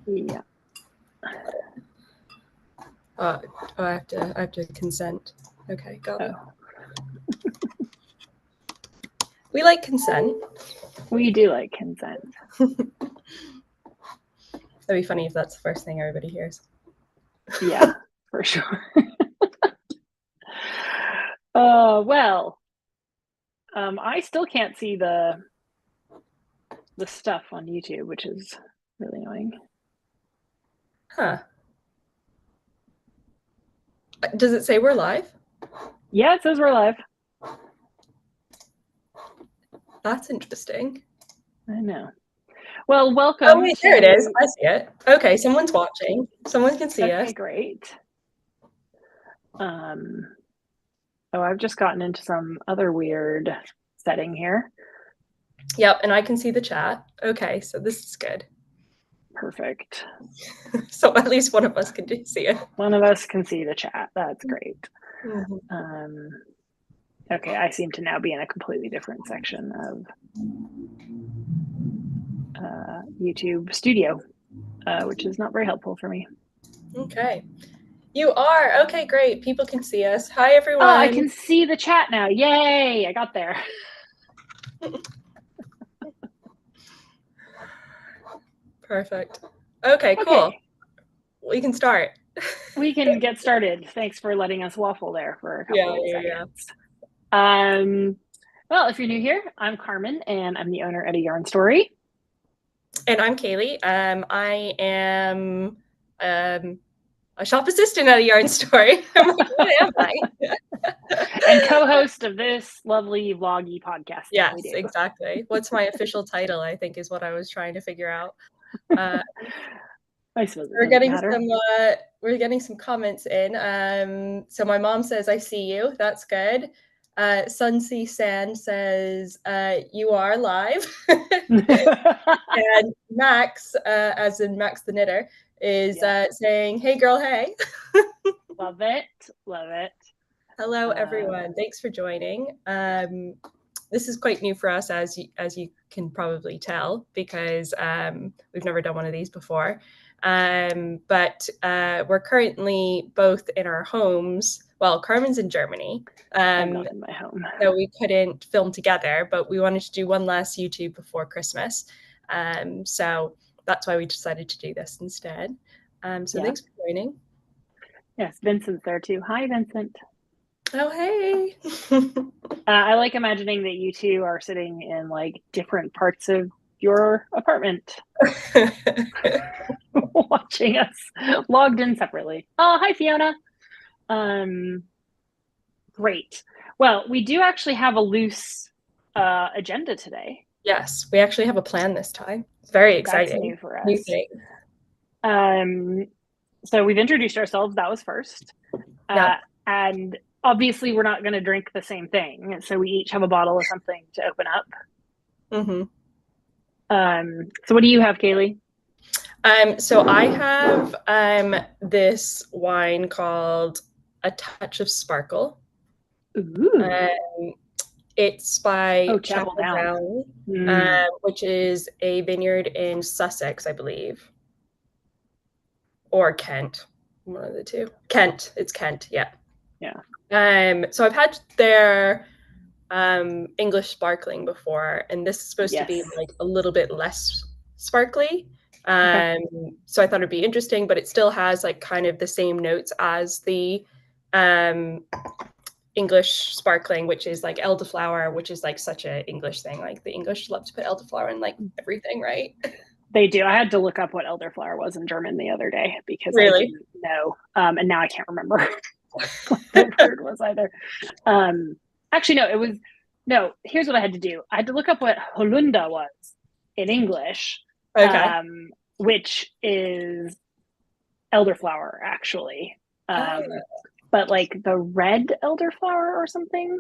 Yeah. I have to consent. Okay, got it. We like consent. We do like consent. That'd be funny if that's the first thing everybody hears. Yeah, for sure. Well, I still can't see the stuff on YouTube, which is really annoying. Huh. Does it say we're live? Yeah, it says we're live. That's interesting. I know. Well, welcome. Oh, wait, there it is. I see it. Okay, someone's watching. Someone can see us. Okay, great. I've just gotten into some other weird setting here. Yep, and I can see the chat. Okay, so this is good. Perfect. So at least one of us can see it. One of us can see the chat. That's great. Mm-hmm. Okay, I seem to now be in a completely different section of YouTube Studio, which is not very helpful for me. Okay. You are? Okay, great. People can see us. Hi, everyone. Oh, I can see the chat now. Yay, I got there. Perfect. Okay, cool. We can start. We can get started. Thanks for letting us waffle there for a couple of seconds. Yeah. Well, if you're new here, I'm Carmen, and I'm the owner at A Yarn Story. And I'm Kaylee. I am a shop assistant at A Yarn Story. I'm like, what am I? And co-host of this lovely vloggy podcast. Yes, exactly. What's my official title, I think, is what I was trying to figure out. I suppose we're getting some comments in. So my mom says, I see you. That's good. Sunsea Sand says, you are live. And Max, as in Max the Knitter, is saying, hey girl, hey. Love it. Love it. Hello, everyone. Thanks for joining. This is quite new for us, as you can probably tell, because we've never done one of these before. But we're currently both in our homes. Well, Carmen's in Germany. I'm not in my home. So we couldn't film together, but we wanted to do one last YouTube before Christmas. So that's why we decided to do this instead. So thanks for joining. Yes, Vincent's there too. Hi, Vincent. Oh, hey. I like imagining that you two are sitting in like different parts of your apartment watching us logged in separately. Oh, hi, Fiona. Great. Well, we do actually have a loose agenda today. Yes, we actually have a plan this time. It's very exciting. That's new for us. So we've introduced ourselves. That was first. And obviously we're not going to drink the same thing. So we each have a bottle of something to open up. Mm-hmm. So what do you have, Kaylee? So I have this wine called A Touch of Sparkle. Ooh. It's by Chapel Down, which is a vineyard in Sussex, I believe. Or Kent. One of the two. Kent. It's Kent, yeah. Yeah. So I've had their English sparkling before, and this is supposed to be like a little bit less sparkly. So I thought it'd be interesting, but it still has like kind of the same notes as the English sparkling, which is like elderflower, which is like such an English thing. Like the English love to put elderflower in like everything, right? They do. I had to look up what elderflower was in German the other day because I didn't know, and now I can't remember what that word was either. Actually, no. Here's what I had to do. I had to look up what Holunder was in English, which is elderflower, actually. But like the red elderflower or something.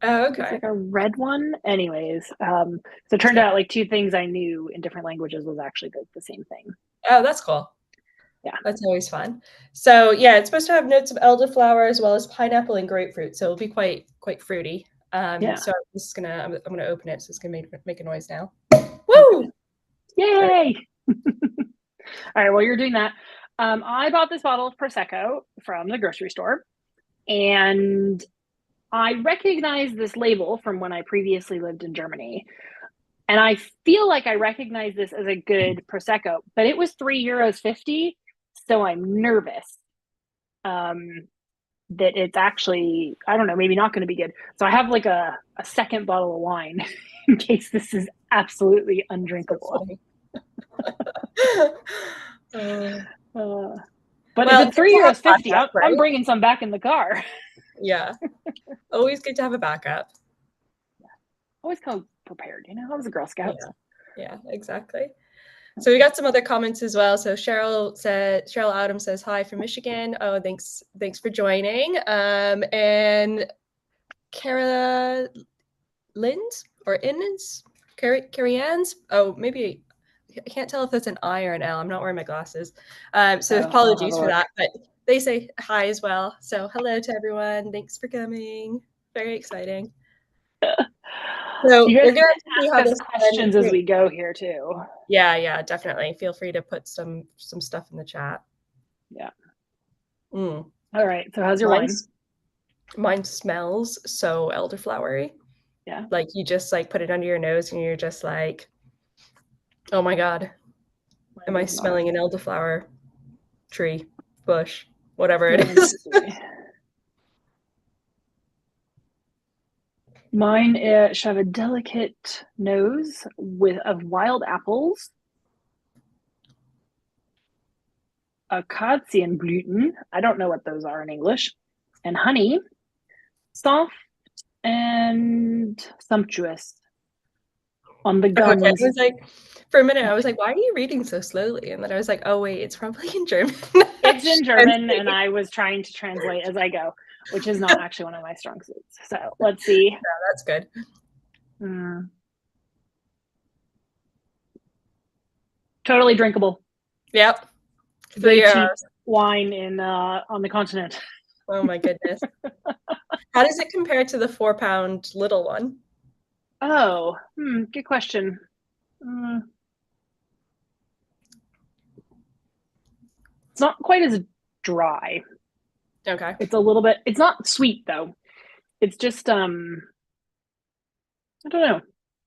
Oh, okay. It's like a red one. Anyways, so it turned out like two things I knew in different languages was actually the same thing. Oh, that's cool. Yeah. That's always fun. So yeah, it's supposed to have notes of elderflower as well as pineapple and grapefruit. So it'll be quite fruity. So I'm gonna open it. So it's gonna make a noise now. Woo! Yay! right, while you're doing that, I bought this bottle of Prosecco from the grocery store, and I recognize this label from when I previously lived in Germany. And I feel like I recognize this as a good Prosecco, but it was €3.50. So I'm nervous that it's actually, I don't know, maybe not going to be good. So I have like a second bottle of wine in case this is absolutely undrinkable. But if it's €3.50, I'm bringing some back in the car. Yeah. Always good to have a backup. Yeah. Always come prepared, I was a Girl Scout. Yeah, exactly. So we got some other comments as well. So Cheryl Adams says hi from Michigan. Oh, thanks for joining. And Cara Lind or Inns, Carrie Ann's. Oh, maybe I can't tell if that's an I or an L. I'm not wearing my glasses. So apologies for that. But they say hi as well. So hello to everyone. Thanks for coming. Very exciting. So you guys can ask us questions as we go here too. Yeah, definitely. Feel free to put some stuff in the chat. Yeah. All right. So how's your wine? Mine smells so elderflowery. Yeah. Like you just like put it under your nose and you're just like, oh my God, am I smelling an elderflower tree, bush, whatever it is? Mine should have a delicate nose of wild apples, Akazienblüten, I don't know what those are in English, and honey, soft and sumptuous on the gums. Okay. I was like, for a minute, I was like, why are you reading so slowly? And then I was like, oh, wait, it's probably in German. It's in German, and I was trying to translate as I go, which is not actually one of my strong suits. So let's see. Yeah, that's good. Totally drinkable. Yep. Very cheap wine on the continent. Oh my goodness. How does it compare to the 4-pound little one? Oh, good question. It's not quite as dry. Okay. It's a little bit, it's not sweet though. It's just, I don't know.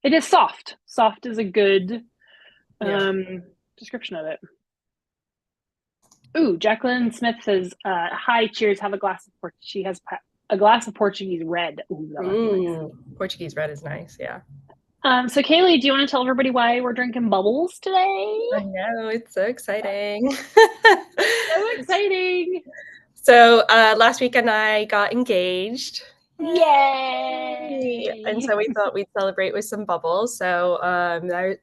It is soft. Soft is a good description of it. Ooh, Jacqueline Smith says, hi, cheers, have a glass of Portuguese. She has a glass of Portuguese red. Ooh, nice. Portuguese red is nice, yeah. So Kaylee, do you want to tell everybody why we're drinking bubbles today? I know, it's so exciting. So exciting. So last weekend I got engaged. Yay! And so we thought we'd celebrate with some bubbles. So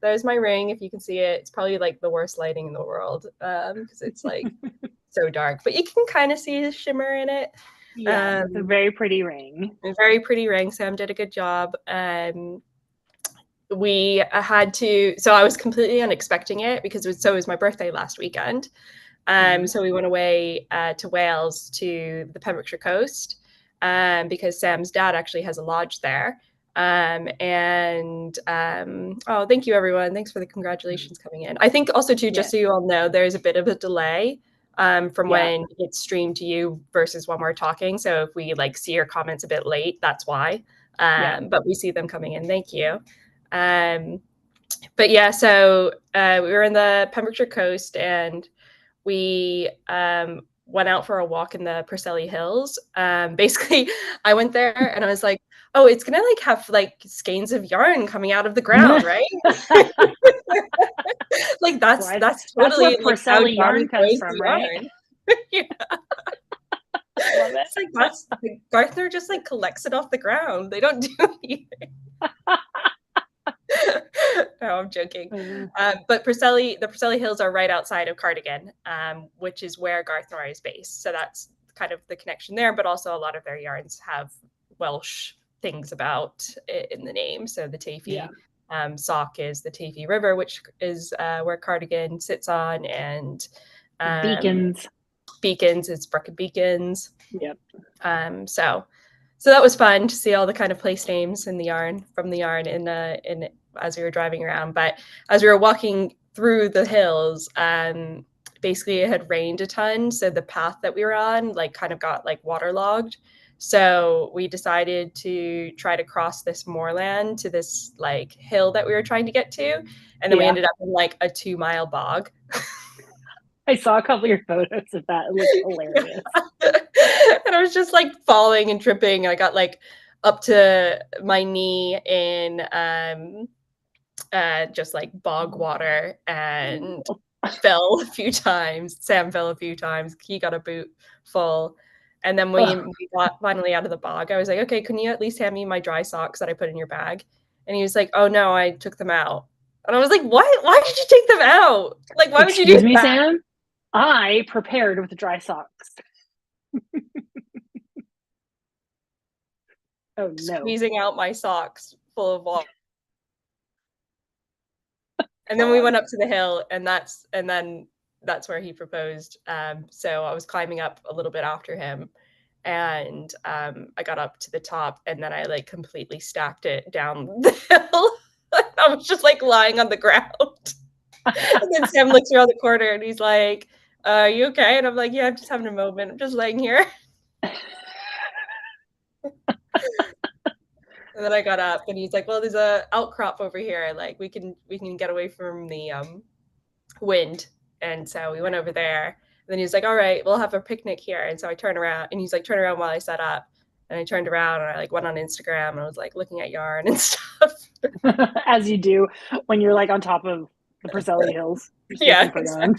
there's my ring. If you can see it, it's probably like the worst lighting in the world because it's like so dark, but you can kind of see the shimmer in it. Yeah, it's a very pretty ring. A very pretty ring. Sam did a good job. We had to, so I was completely unexpecting it because it was my birthday last weekend. So we went away to Wales to the Pembrokeshire coast because Sam's dad actually has a lodge there. Oh, thank you, everyone. Thanks for the congratulations coming in. I think also too, just so you all know, there's a bit of a delay from when it's streamed to you versus when we're talking. So if we like see your comments a bit late, that's why. But we see them coming in. Thank you. But yeah, so we were in the Pembrokeshire coast and we went out for a walk in the Preseli Hills. Basically, I went there and I was like, oh, it's gonna like have like skeins of yarn coming out of the ground, right? Like that's totally that's where Preseli like, yarn comes from, right? Yeah. I love it. It's like that's Gartner just like collects it off the ground. They don't do anything. No, I'm joking. But the Preseli Hills are right outside of Cardigan, which is where Garthnor is based. So that's kind of the connection there. But also a lot of their yarns have Welsh things about it in the name. So the Teifi sock is the Teifi River, which is where Cardigan sits on, and Beacons is Brook and Beacons. Yep. So that was fun to see all the kind of place names in the yarn in as we were driving around. But as we were walking through the hills, basically it had rained a ton, so the path that we were on like kind of got like waterlogged. So we decided to try to cross this moorland to this like hill that we were trying to get to, and then we ended up in like a 2-mile bog. I saw a couple of your photos of that. It looked hilarious. And I was just like falling and tripping. I got like up to my knee in just like bog water and fell a few times. Sam fell a few times. He got a boot full. And then when we got finally out of the bog, I was like, okay, can you at least hand me my dry socks that I put in your bag? And he was like, oh no, I took them out. And I was like, what? Why did you take them out? Like, why would you do that? Excuse me, Sam? I prepared with dry socks. Oh no. Squeezing out my socks full of water. And then we went up to the hill, and then that's where he proposed. So I was climbing up a little bit after him, and I got up to the top, and then I like completely stacked it down the hill. I was just like lying on the ground. And then Sam looks around the corner and he's like, are you okay? And I'm like, yeah, I'm just having a moment. I'm just laying here. And then I got up and he's like, well, there's a outcrop over here. Like we can get away from the wind. And so we went over there. And then he was like, all right, we'll have a picnic here. And so I turned around and he's like, turn around while I set up. And I turned around and I like went on Instagram and I was like looking at yarn and stuff. As you do when you're like on top of the Preseli Hills. Yeah. Exactly.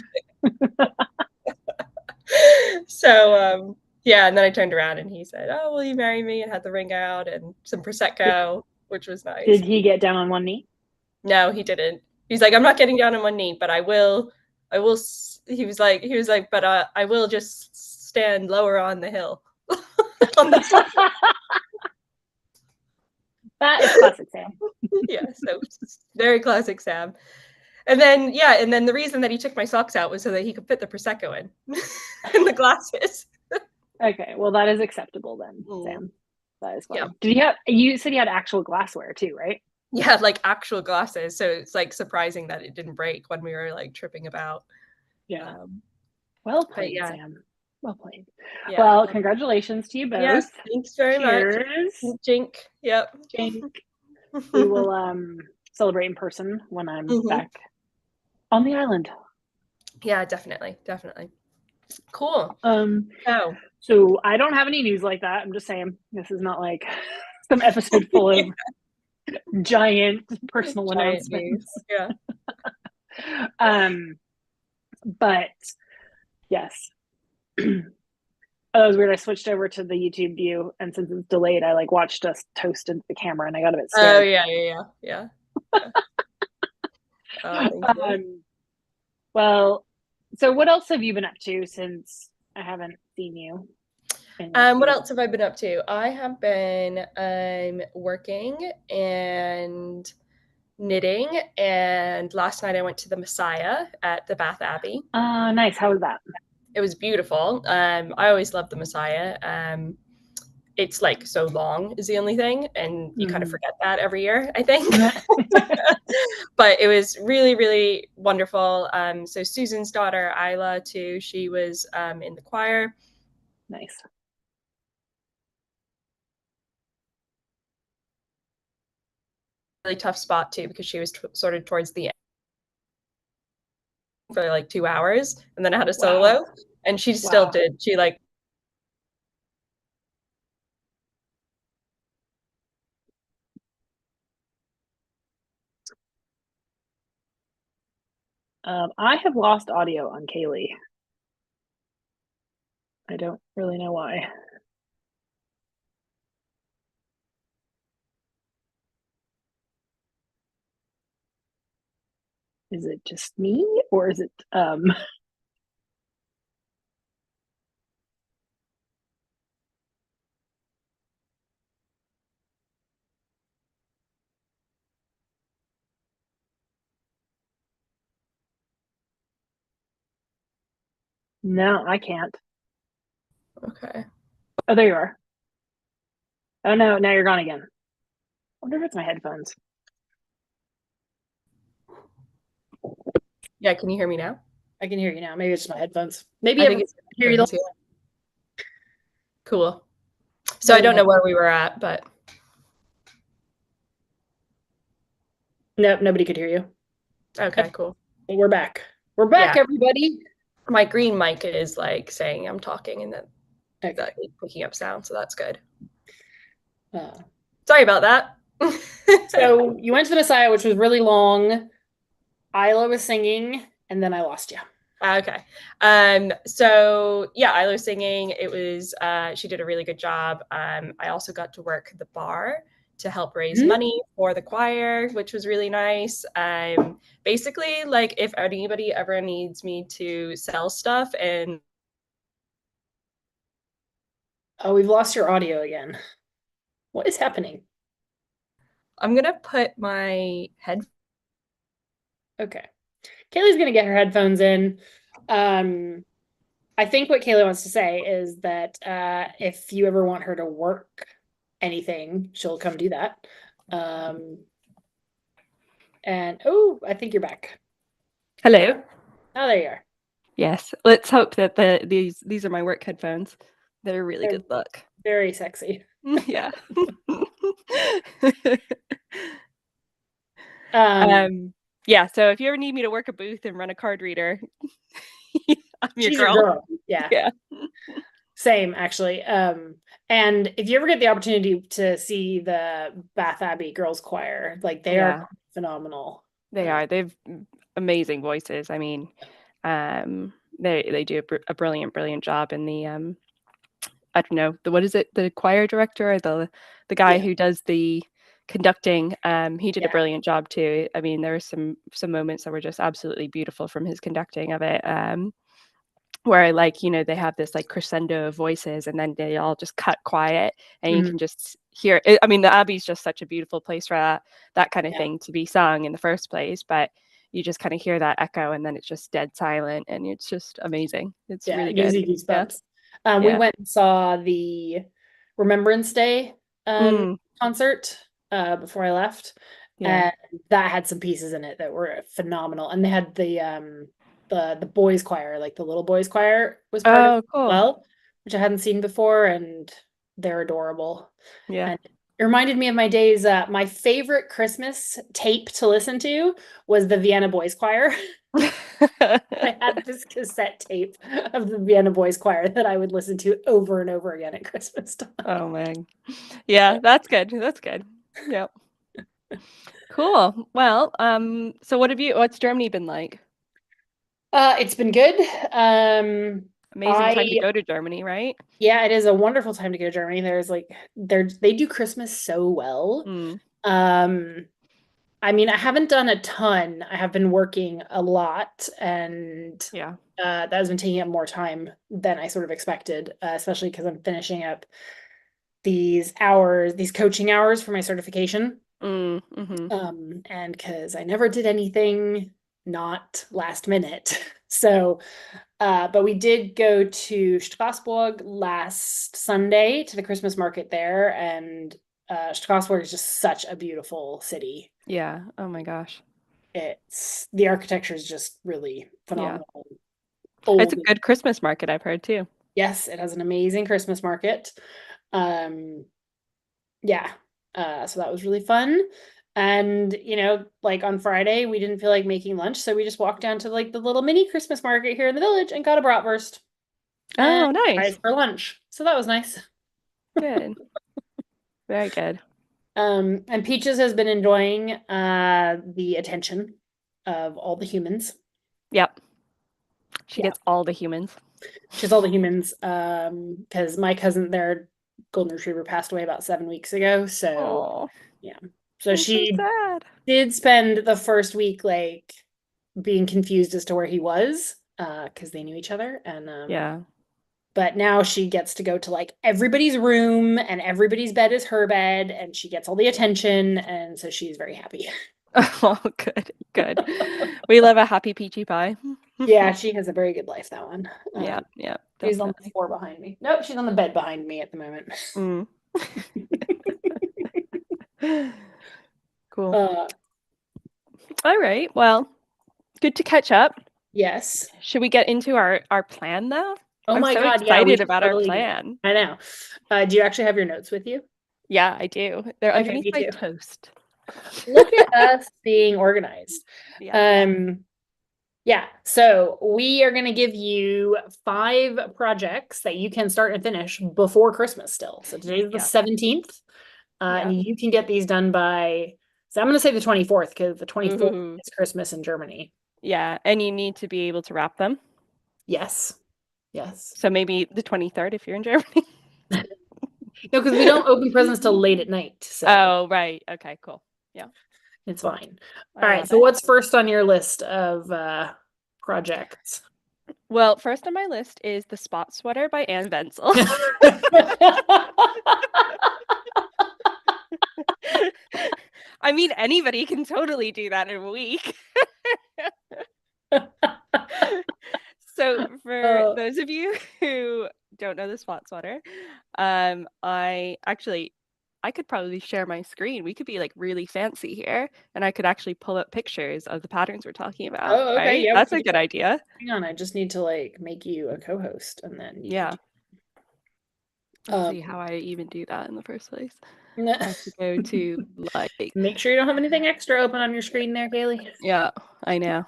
So yeah, and then I turned around and he said, oh, will you marry me? And had the ring out and some Prosecco, which was nice. Did he get down on one knee? No, he didn't. He's like, I'm not getting down on one knee, but I will, he was like, but I will just stand lower on the hill. On the side. That is classic Sam. Yeah, so very classic Sam. And then, yeah, and then the reason that he took my socks out was so that he could fit the Prosecco in the glasses. Okay, well, that is acceptable then, Sam. That is fine. Yeah. Did he have, you said he had actual glassware too, right? Yeah, like actual glasses. So it's like surprising that it didn't break when we were like tripping about. Yeah. Well played, Sam. Well played. Yeah. Well, congratulations to you both. Yes, thanks very much. Jink. Yep. Jink. We will celebrate in person when I'm back on the island. Yeah, definitely. Cool. So I don't have any news like that. I'm just saying this is not like some episode full of giant personal announcements. Yeah. But yes. Oh, it was weird. I switched over to the YouTube view, and since it's delayed, I like watched us toast into the camera, and I got a bit scared. Oh yeah. Well, so what else have you been up to since I haven't seen you? What else have I been up to? I have been working and knitting, and last night I went to the Messiah at the Bath Abbey. Nice. How was that? It was beautiful. I always love the Messiah. It's like so long is the only thing, and you kind of forget that every year, I think. But it was really, really wonderful. So Susan's daughter, Isla, too, she was in the choir. Nice. Really tough spot too, because she was sort of towards the end for like 2 hours, and then I had a solo, and she still did. She like I have lost audio on Kaylee. I don't really know why. Is it just me, or is it No, I can't. Okay. Oh, there you are. Oh no, now you're gone again. I wonder if it's my headphones. Yeah, can you hear me now? I can hear you now. Maybe it's just my headphones. Maybe I I think it's hear you. headphones, yeah. Cool. So I Very don't know nice. where we were at, but Nope, nobody could hear you. okay, cool. We're back. We're back, Yeah. everybody. My green mic is like saying I'm talking and that Okay. is picking up sound, so that's good. Uh, Sorry about that. so you went to the Messiah, which was really long. Isla was singing, and then I lost you. Okay. So yeah, I was singing. It was she did a really good job. I also got to work the bar to help raise Mhm. money for the choir, which was really nice. Basically, like if anybody ever needs me to sell stuff, and Oh, we've lost your audio again. What is happening? I'm gonna put my head. Okay. Kaylee's gonna get her headphones in. Um, I think what Kaylee wants to say is that if you ever want her to work anything, she'll come do that. Um, and oh, I think you're back. Hello. Oh, there you are. Yes. Let's hope that these are my work headphones. They're a really They're good look. very sexy. Yeah. Um, Yeah, so if you ever need me to work a booth and run a card reader, I'm your she's your girl. girl. Yeah. Yeah. Same, actually. And if you ever get the opportunity to see the Bath Abbey Girls Choir, like they are Yeah, phenomenal. they are. They've amazing voices. I mean, they do a brilliant job in the I don't know, what is it? The choir director or the guy Yeah, who does the conducting, he did a yeah. brilliant job too. I mean, there were some moments that were just absolutely beautiful from his conducting of it. Where like they have this like crescendo of voices and then they all just cut quiet and you Mhm. can just hear it. I mean, the Abbey's just such a beautiful place for that kind of Yeah, thing to be sung in the first place, but you just kind of hear that echo and then it's just dead silent and it's just amazing. It's yeah. really It gives good. you Yeah. goosebumps. We Yeah. went and saw the Remembrance Day Mm, concert before I left, yeah. and that had some pieces in it that were phenomenal. And they had the boys choir, like the little boys choir was part of it Oh, as cool. well, which I hadn't seen before, and they're adorable. Yeah. And it reminded me of my days. My favorite Christmas tape to listen to was the Vienna Boys Choir. I had this cassette tape of the Vienna Boys Choir that I would listen to over and over again at Christmas time. Oh man. Yeah, that's good. That's good. Yeah. Cool. Well, so what's Germany been like? It's been good. Amazing time to I go to Germany, right? Yeah, it is a wonderful time to go to Germany. There's like they do Christmas so well. Mm, Um, I mean, I haven't done a ton. I have been working a lot, and yeah. that has been taking up more time than I sort of expected, especially because I'm finishing up these hours, these coaching hours for my certification. Mm, mhm. And because I never did anything not last minute. So, but we did go to Strasbourg last Sunday to the Christmas market there, and Strasbourg is just such a beautiful city. Yeah. Oh my gosh. It's the architecture is just really Yeah. phenomenal. It's a Old, good Christmas market, I've heard too. yes, it has an amazing Christmas market. Um, yeah, so that was really fun. And like on Friday, we didn't feel like making lunch, so we just walked down to like the little mini Christmas market here in the village and got a bratwurst and Oh, nice. fries for lunch. So that was nice. Good. Very good. And Peaches has been enjoying the attention of all the humans. Yep. She Yeah, gets all the humans. she's all the humans. Because my cousin, their golden retriever, passed away about 7 weeks ago. So Oh, yeah, so I'm so she sad. did spend the first week like being confused as to where he was, because they knew each other, and Yeah. but now she gets to go to like everybody's room and everybody's bed is her bed and she gets all the attention, and so she's very happy. Oh, good. Good. We love a happy peachy pie. Yeah, she has a very good life, that one. Yeah, yeah, She's on the definitely. floor behind me. Nope, she's on the bed behind me at the moment. Mm. Cool. uh All right. Well, good to catch up. Yes. Should we get into our plan though? Oh I'm my so God, yeah, we excited should about our totally do plan. that. I know. Do you actually have your notes with you? Yeah, I do. They're Okay, underneath me my too. toast. Look at us being organized. Yeah. Um, yeah, so we are going to give you 5 projects that you can start and finish before Christmas still. So today's the Yeah. 17th, Yeah. and you can get these done by, so I'm going to say the 24th because the 24th Ooh. is Christmas in Germany. Yeah, and you need to be able to wrap them. Yes. Yes. So maybe the 23rd if you're in Germany. No, because we don't open presents till late at night, so Oh, right. Okay, cool. Yeah. it's fine. I All right, love so it. what's first on your list of projects? Well, first on my list is the Spot Sweater by Anne Wenzel. I mean, anybody can totally do that in a week. So for those of you who don't know the Spot Sweater, I could probably share my screen. We could be like really fancy here, and I could actually pull up pictures of the patterns we're talking about, Oh, okay. right? Yeah, we That's can a do good that. idea. Hang on, I just need to like make you a co-host and then you can Yeah. do Let's see how I even do that in the first place. no. I have to go to like, Make sure you don't have anything extra open on your screen there, Kaylee. yeah, I know.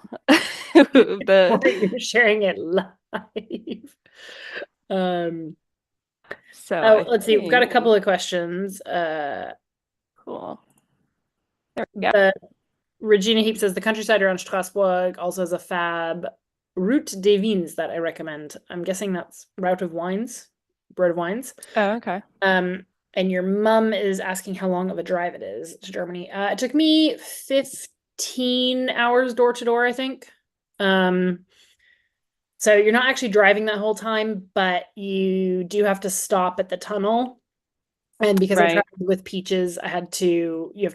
Or The you're sharing it live. Um, so oh, I let's see. We've got a think couple of questions. cool. There we go. The Regina Heap says the countryside around Strasbourg also has a fab Route des Vins that I recommend. I'm guessing that's Route of Wines, Road of Wines. Oh, okay. And your mom is asking how long of a drive it is to Germany. It took me 15 hours door to door, I think. So you're not actually driving that whole time, but you do have to stop at the tunnel. And because I Right. traveled with Peaches, you have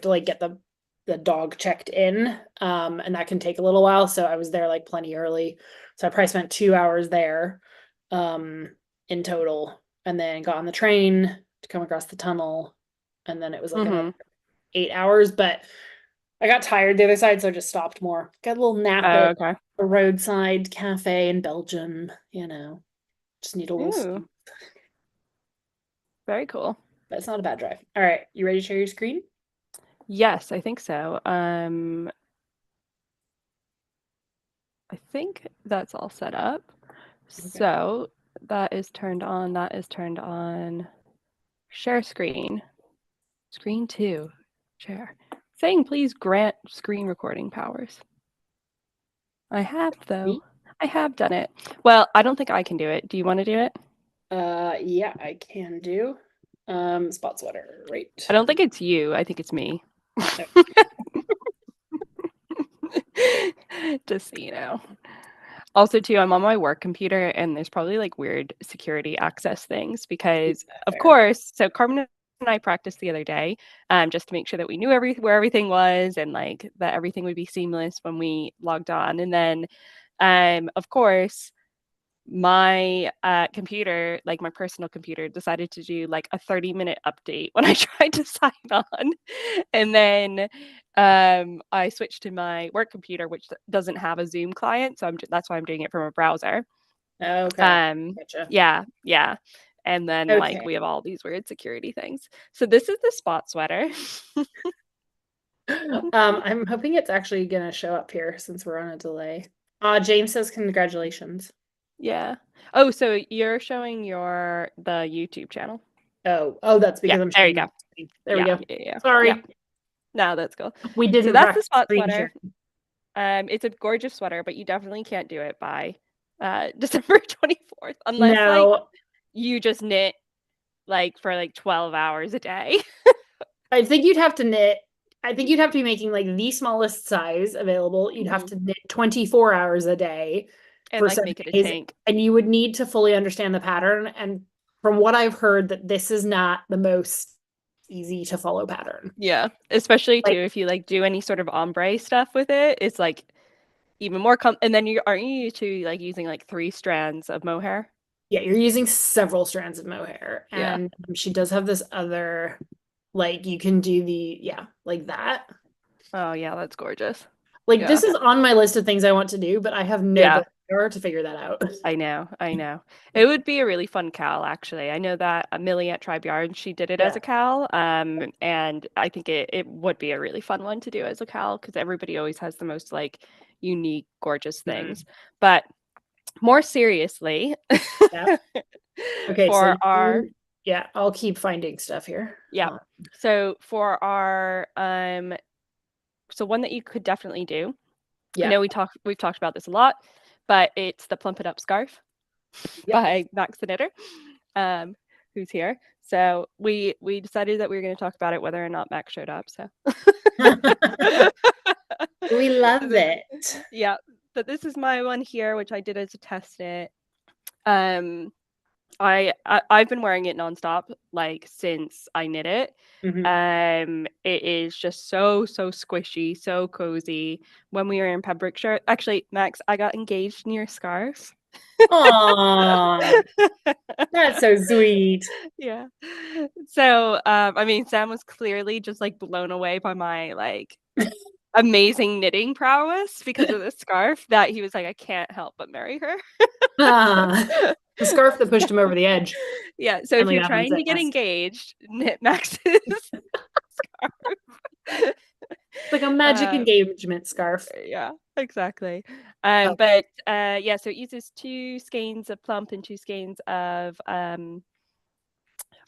to like get the dog checked in. And that can take a little while. So I was there like plenty early. So I probably spent 2 hours there, in total, and then got on the train to come across the tunnel. And then it was like another 8 hours, but I got tired the other side, so I just stopped more. Got a little nap Oh, at okay. a roadside cafe in Belgium, just need a little Ooh, sleep. very cool. But it's not a bad drive. All right, you ready to share your screen? Yes, I think so. I think that's all set up. Okay. So that is turned on. That is turned on. Share screen. Screen 2. Share. Saying please grant screen recording powers. I have though. I have done it. Well, I don't think I can do it. Do you want to do it? Yeah, I can do. Spot sweater, right? I don't think it's you. I think it's me. No. Just so you know. Also, too, I'm on my work computer and there's probably like weird security access things because, of course, so Carmen and I practiced the other day, just to make sure that we knew where everything was and like that everything would be seamless when we logged on. And then, of course, my computer, like my personal computer, decided to do like a 30-minute update when I tried to sign on. And then I switched to my work computer, which doesn't have a Zoom client. So that's why I'm doing it from a browser. Okay. Gotcha. Yeah. And then like Okay. we have all these weird security things. So this is the Spot Sweater. I'm hoping it's actually gonna show up here since we're on a delay. James says congratulations. Yeah. Oh, so you're showing the YouTube channel. Oh, that's Yeah, because I'm there you sharing go. my screen. There we Yeah, go. yeah. Sorry. No, that's cool. We So didn't that's the practice Spot screen Sweater. share. It's a gorgeous sweater, but you definitely can't do it by December 24th unless like No, you just knit like for like 12 hours a day. I think you'd have to knit. I think you'd have to be making like the smallest size available. You'd have to knit 24 hours a day And for like 7 make it a days, tank. and you would need to fully understand the pattern. And from what I've heard, that this is not the most easy to follow pattern. Yeah, especially too Like, if you like do any sort of ombre stuff with it, it's like even more and then aren't you used to like using like 3 strands of mohair? yeah, you're using several strands of mohair, Yeah. and she does have this other, like you can do like that. Oh yeah, that's gorgeous. Like Yeah. this is on my list of things I want to do, but I have no Yeah. brain to figure that out. I know. It would be a really fun cal, actually. I know that Millie at Tribe Yard, she did it as Yeah. a cal, and I think it would be a really fun one to do as a cal because everybody always has the most like unique, gorgeous Mhm. things. But more seriously, Yeah. Okay, so for our yeah, I'll keep finding stuff here. yeah, so for our so one that you could definitely do. I Yeah. know we've talked about this a lot, but it's the Plump It Up scarf Yep. by Max the Knitter, who's here. So we decided that we were going to talk about it whether or not Max showed up. So We love this, it. yeah, but this is my one here, which I did as a test knit. Um, I've been wearing it nonstop like since I knit it. It is just so squishy, so cozy. When we were in Pembrokeshire, actually, Max, I got engaged near scarves. Aw, that's so sweet. Yeah. So, I mean, Sam was clearly just like blown away by my like amazing knitting prowess because of the scarf that he was like, I can't help but marry her. The scarf that pushed him over the edge. Yeah. So if Finally you're got him to trying say to get yes. engaged, knit Max's scarf. It's like a magic engagement scarf. Yeah, exactly. Oh, But yeah, so it uses 2 skeins of plump and 2 skeins of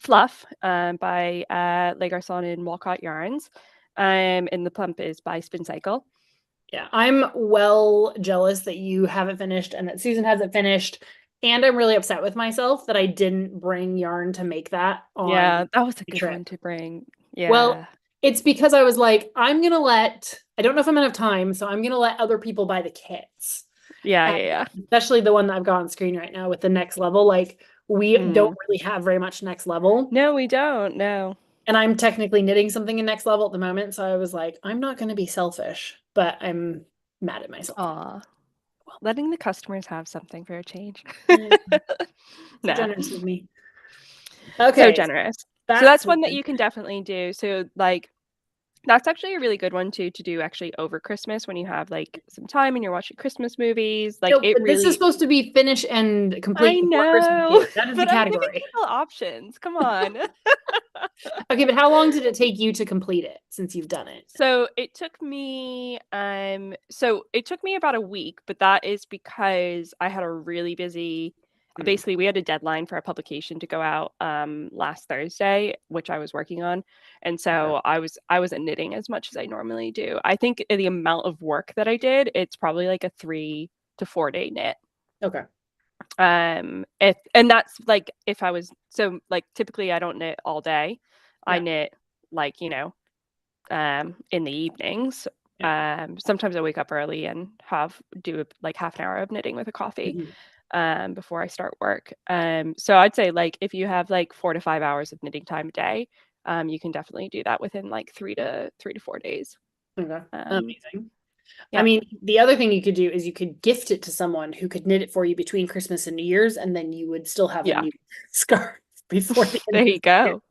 fluff by Les Garçons and Walcott Yarns. And the plump is by Spin Cycle. yeah. I'm well jealous that you haven't finished and that Susan hasn't finished. And I'm really upset with myself that I didn't bring yarn to make that Yeah, on that was a the good trip. one to bring. Well, Yeah. it's because I was like, I don't know if I'm gonna have time, so I'm gonna let other people buy the kits. Yeah, And yeah, especially the one that I've got on screen right now with the next level. Like, we yeah. don't really have very much next level. No, we don't. No. And I'm technically knitting something in next level at the moment. So I was like, I'm not going to be selfish, but I'm mad at myself. Aw. Letting the customers have something for a change. Yeah, so Nah. generous of me. So Okay, generous. So that's that's one that you can definitely do. So like that's actually a really good one too to do actually over Christmas when you have like some time and you're watching Christmas movies. Like no, it but this is really supposed to be finish and I complete before Christmas know, Eve. That is the but I'm giving category. people options. Come on. Okay, but how long did it take you to complete it since you've done it? So it took me about a week, but that is because I had a really busy basically we had a deadline for a publication to go out last Thursday, which I was working on. And so I wasn't knitting as much as I normally do. I think the amount of work that I did, it's probably like a 3 to 4 day knit. Okay. If and that's like if I was so like typically I don't knit all day. I knit like, in the evenings. Sometimes I wake up early and do like half an hour of knitting with a coffee before I start work. So I'd say like if you have like 4 to 5 hours of knitting time a day, you can definitely do that within like 3 to 4 days. Okay. Amazing. Yeah. I mean, the other thing you could do is you could gift it to someone who could knit it for you between Christmas and New Year's, and then you would still have a new scarf before the end There of you go.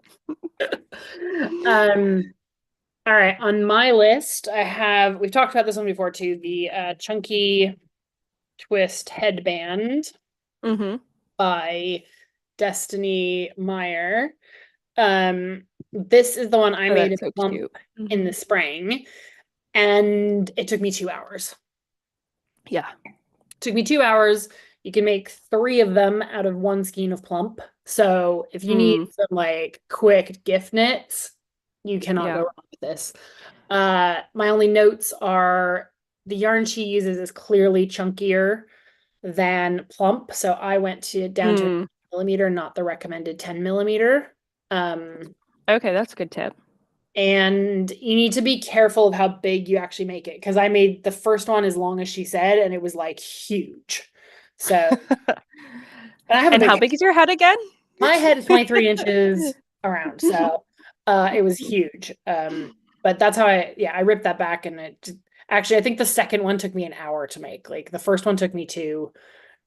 All right, on my list, we've talked about this one before too, the Chunky Twist headband by Destiny Meyer. This is the one I made That's so cute. in the spring, and it took me 2 hours. Yeah. Took me 2 hours. You can make 3 of them out of 1 skein of plump. So if you need some like quick gift knits, you cannot go wrong with this. My only notes are the yarn she uses is clearly chunkier than plump. So I went down to 1mm, not the recommended 10mm. Okay, that's a good tip. And you need to be careful of how big you actually make it. Because I made the first one as long as she said, and it was like huge. So, and how big is your head again? My head is 23 inches around. So it was huge. But that's how I ripped that back. And actually, I think the second one took me an hour to make. Like the first one took me 2.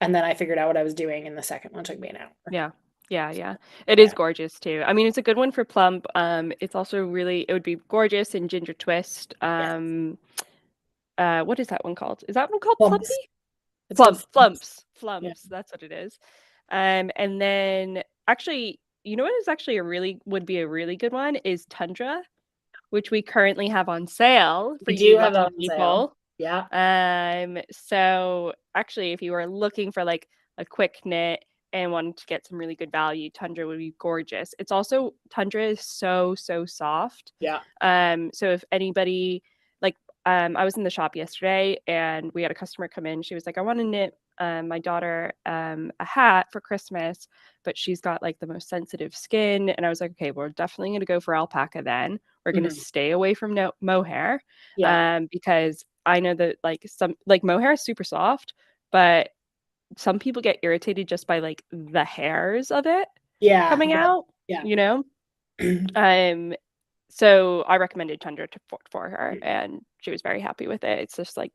And then I figured out what I was doing. And the second one took me an hour. Yeah. Yeah. It is gorgeous too. I mean, it's a good one for plump. It's also it would be gorgeous in ginger twist. what is that one called? Is that one called Flumps. Plumpy? Flumps. Yeah. That's what it is. And then actually, you know what is actually would be a really good one is Tundra, which we currently have on sale for you lucky people. Yeah. So actually, if you were looking for like a quick knit and wanted to get some really good value, Tundra would be gorgeous. It's also Tundra is so soft. Yeah. So if anybody like I was in the shop yesterday and we had a customer come in. She was like, I want to knit my daughter a hat for Christmas, but she's got like the most sensitive skin. And I was like, okay, we're definitely going to go for alpaca then. We're going to stay away from mohair because I know that like some like mohair is super soft, but some people get irritated just by like the hairs of it coming out, you know? So I recommended Tundra for her and she was very happy with it. It's just like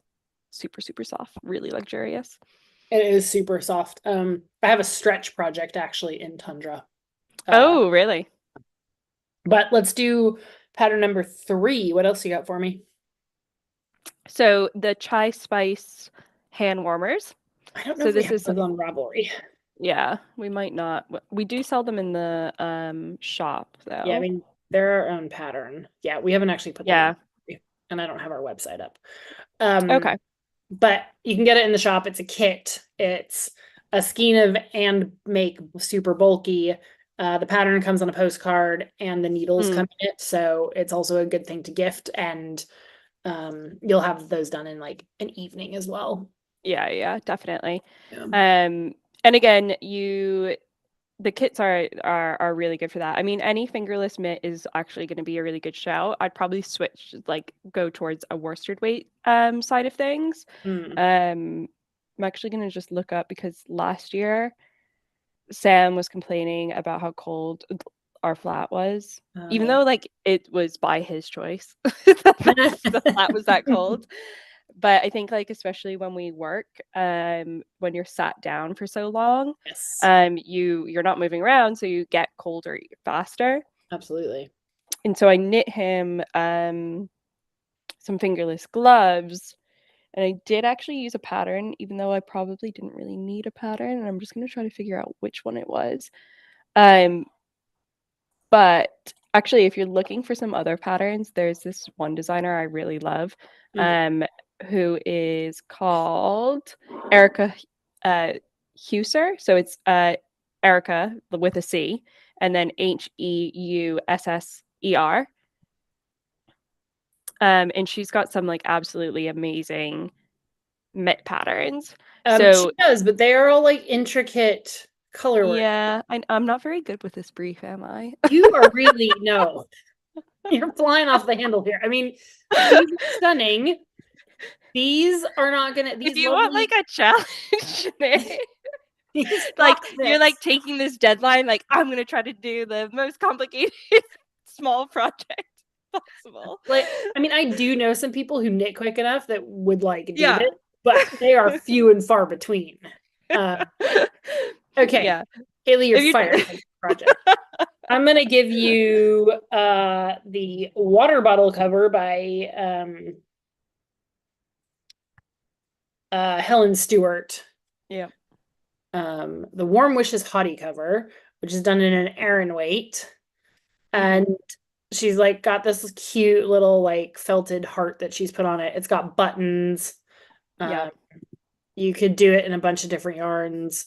super soft, really luxurious. It is super soft. I have a stretch project actually in Tundra. Oh, really? But let's do pattern number 3. What else you got for me? So the chai spice hand warmers. I don't know if this is on Ravelry. Yeah, we might not. We do sell them in the shop though. Yeah, I mean they're our own pattern. Yeah, we haven't actually put them in, and I don't have our website up. Okay. But you can get it in the shop. It's a kit. It's a skein of and make super bulky. The pattern comes on a postcard and the needles come in it. So it's also a good thing to gift. And you'll have those done in like an evening as well. Yeah, definitely. Yeah. And again, the kits are really good for that. I mean, any fingerless mitt is actually going to be a really good shout. I'd probably go towards a worsted weight side of things. I'm actually going to just look up because last year Sam was complaining about how cold our flat was, even though like it was by his choice. The flat was that cold. But I think like especially when we work, when you're sat down for so long, you're not moving around, so you get colder faster. Absolutely. And so I knit him some fingerless gloves, and I did actually use a pattern, even though I probably didn't really need a pattern. And I'm just gonna try to figure out which one it was. But actually, if you're looking for some other patterns, there's this one designer I really love, who is called Erica Heuser. So it's Erica with a C, and then Heusser. And she's got some like absolutely amazing mitt patterns. So she does, but they are all like intricate color work. Yeah, I'm not very good with this brief, am I? You are really no. You're flying off the handle here. I mean, these are stunning. These are not gonna. If you want like a challenge, like you're like taking this deadline, like I'm gonna try to do the most complicated small project possible. Like, I mean, I do know some people who knit quick enough that would like do it, but they are few and far between. Okay, yeah. Haley, you're fired from the project. I'm gonna give you the water bottle cover by Helen Stewart. Yeah. The Warm Wishes Hottie cover, which is done in an Aran weight, and she's like got this cute little like felted heart that she's put on it. It's got buttons. You could do it in a bunch of different yarns.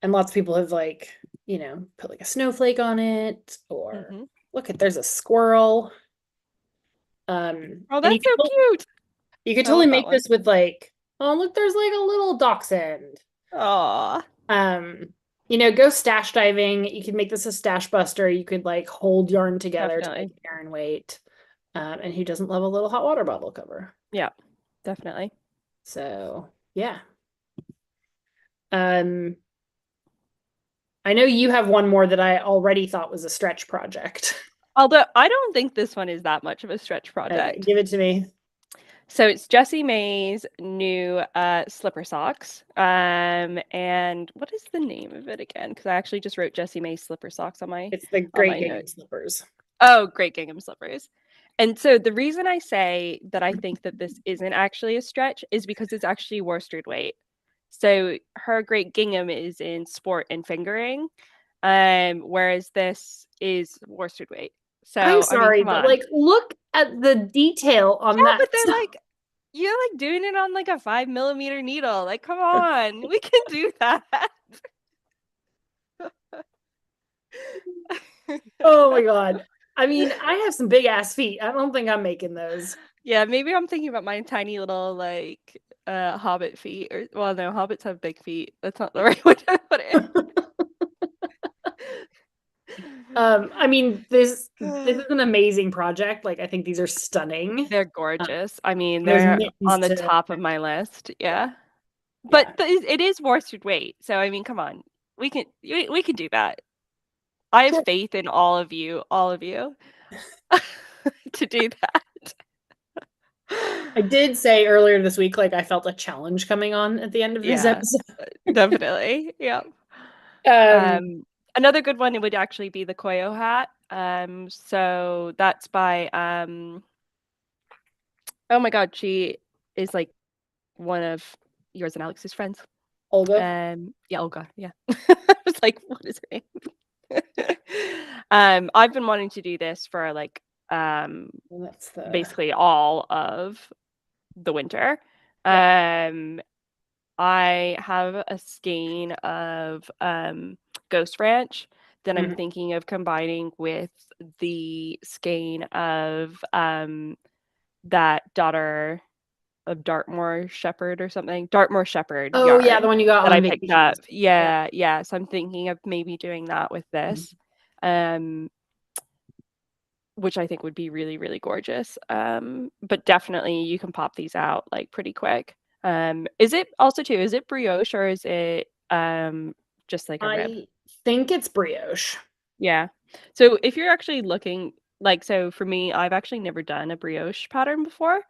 And lots of people have like, you know, put like a snowflake on it, or look at there's a squirrel. Oh, that's so cute. You could totally make this with like, oh look, there's like a little dachshund. Aw. You know, go stash diving. You could make this a stash buster. You could like hold yarn together to make Aran weight. And who doesn't love a little hot water bottle cover? Yeah, definitely. So yeah. I know you have one more that I already thought was a stretch project. Although I don't think this one is that much of a stretch project. Give it to me. So it's Jessie May's new slipper socks. And what is the name of it again? Because I actually just wrote Jessie May's slipper socks on my. It's the Great Gingham Slippers. Oh, Great Gingham Slippers. And so the reason I say that I think that this isn't actually a stretch is because it's actually worsted weight. So her great gingham is in sport and fingering, whereas this is worsted weight. So I'm sorry, come but on. like, look at the detail on that. But they're like, you're like doing it on like a 5mm needle. Like, come on, we can do that. Oh my God. I mean, I have some big ass feet. I don't think I'm making those. Yeah, maybe I'm thinking about my tiny little like hobbit feet, or well, no, hobbits have big feet. That's not the right way to put it. I mean, this is an amazing project. Like, I think these are stunning. They're gorgeous. I mean, those they're mittens on the to- top of my list. Yeah. Yeah. But it is worsted weight. So I mean, come on. We can do that. I have faith in all of you to do that. I did say earlier this week, like I felt a challenge coming on at the end of this episode. Definitely. Yeah. Another good one would actually be the Koyo hat. So that's by oh my God, she is like one of yours and Alex's friends. Olga. Yeah, Olga. Yeah. I was like, what is her name? I've been wanting to do this for like basically all of the winter. I have a skein of Ghost Ranch that I'm thinking of combining with the skein of that Daughter of Dartmoor Shepherd or something. Dartmoor Shepherd. Oh yeah, the one you got that on I picked up. Yeah. So I'm thinking of maybe doing that with this. Which I think would be really, really gorgeous. But definitely you can pop these out like pretty quick. Is it also too, is it brioche or is it just like a rib? I think it's brioche. Yeah. So if you're actually looking like, so for me, I've actually never done a brioche pattern before.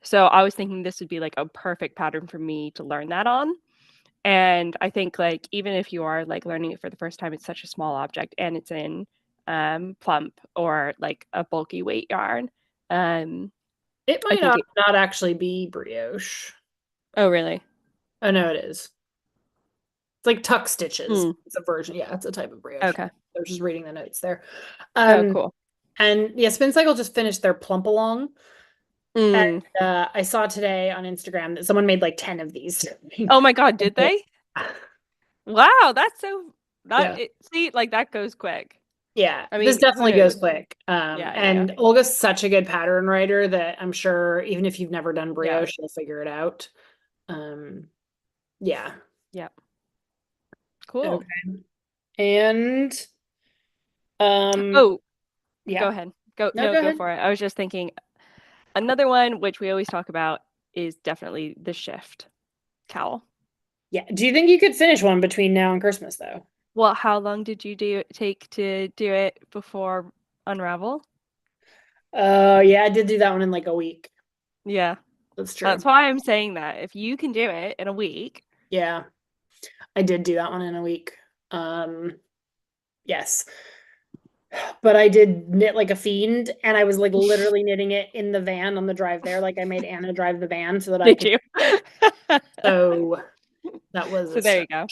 So I was thinking this would be like a perfect pattern for me to learn that on. And I think like even if you are like learning it for the first time, it's such a small object and it's in plump or like a bulky weight yarn. It might not actually be brioche. Oh really? Oh no, it is. It's like tuck stitches. It's a version. Yeah, it's a type of brioche. Okay. I was just reading the notes there. Oh, cool. And yeah, Spin Cycle just finished their plump along. And I saw today on Instagram that someone made like 10 of these. Oh my God, did they? Wow, that's so see, like that goes quick. Yeah, I mean, this definitely goes quick. And Olga's such a good pattern writer that I'm sure even if you've never done brioche, you'll figure it out. Yeah. Cool. Okay. And go ahead. Go for it. I was just thinking another one which we always talk about is definitely the shift cowl. Yeah. Do you think you could finish one between now and Christmas though? Well, how long did you take to do it before Unravel? Yeah, I did do that one in like a week. Yeah. That's true. That's why I'm saying that. If you can do it in a week. Yeah. I did do that one in a week. Yes. But I did knit like a fiend and I was like literally knitting it in the van on the drive there. Like I made Anna drive the van so that I could. So that was so there you go.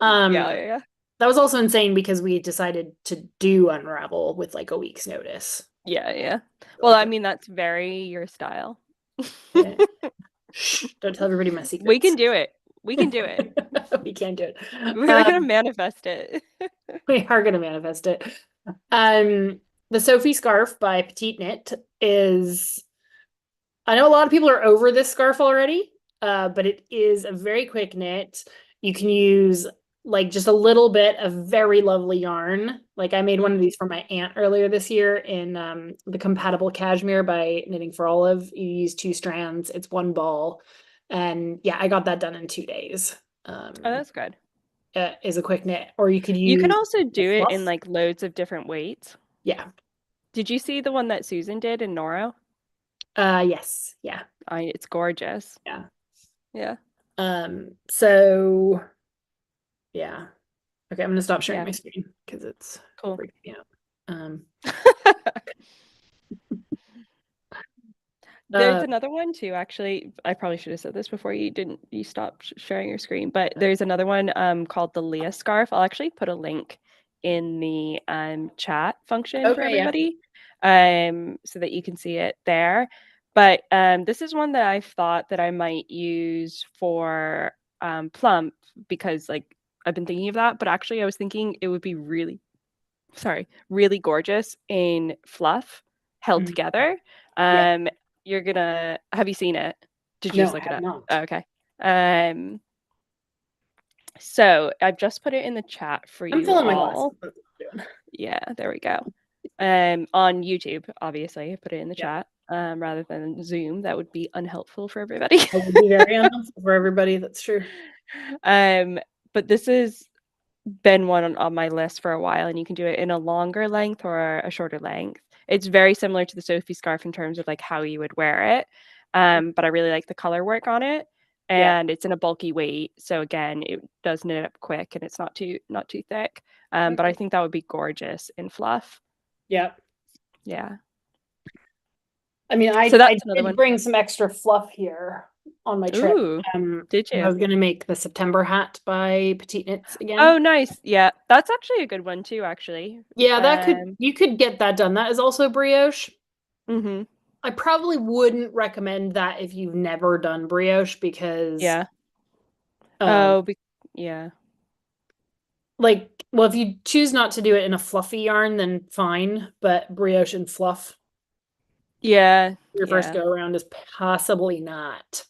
Yeah. That was also insane because we decided to do Unravel with like a week's notice. Yeah. Well, I mean, that's very your style. Shh, don't tell everybody my secrets. We can do it. We can do it. We can do it. We're going to manifest it. We are going to manifest it. The Sophie scarf by Petite Knit is, I know a lot of people are over this scarf already, but it is a very quick knit. You can use like just a little bit of very lovely yarn. Like I made one of these for my aunt earlier this year in the Compatible Cashmere by Knitting for Olive. You use 2 strands, it's 1 ball. And yeah, I got that done in 2 days. Oh, that's good. Is a quick knit, or you could use. You can also do it in like loads of different weights. Yeah. Did you see the one that Susan did in Noro? Yes. Yeah. It's gorgeous. Yeah. So. Yeah. Okay, I'm gonna stop sharing my screen because it's cool. freaking me out. There's another one too, actually. I probably should have said this before you stopped sharing your screen, but there's another one called the Leah scarf. I'll actually put a link in the chat function for everybody, so that you can see it there. But this is one that I've thought that I might use for plump, because like I've been thinking of that, but actually I was thinking it would be really gorgeous in fluff held together. Have you seen it? Did you just look it up? Not. Okay. So I've just put it in the chat for you all. Yeah, there we go. On YouTube, obviously, I put it in the chat. Rather than Zoom, that would be unhelpful for everybody. That would be very unhelpful for everybody. That's true. But this has been one on my list for a while, and you can do it in a longer length or a shorter length. It's very similar to the Sophie scarf in terms of like how you would wear it. But I really like the color work on it, and it's in a bulky weight. So again, it does knit up quick, and it's not too thick. But I think that would be gorgeous in fluff. Yeah. Yeah. I mean, I did bring some extra fluff here on my trip. Ooh, did you? I was going to make the September hat by Petite Knits again. Oh, nice. Yeah, that's actually a good one too, actually. Yeah, you could get that done. That is also brioche. Mm-hmm. I probably wouldn't recommend that if you've never done brioche, because yeah. Like, well, if you choose not to do it in a fluffy yarn, then fine. But brioche and fluff, your first go around is possibly not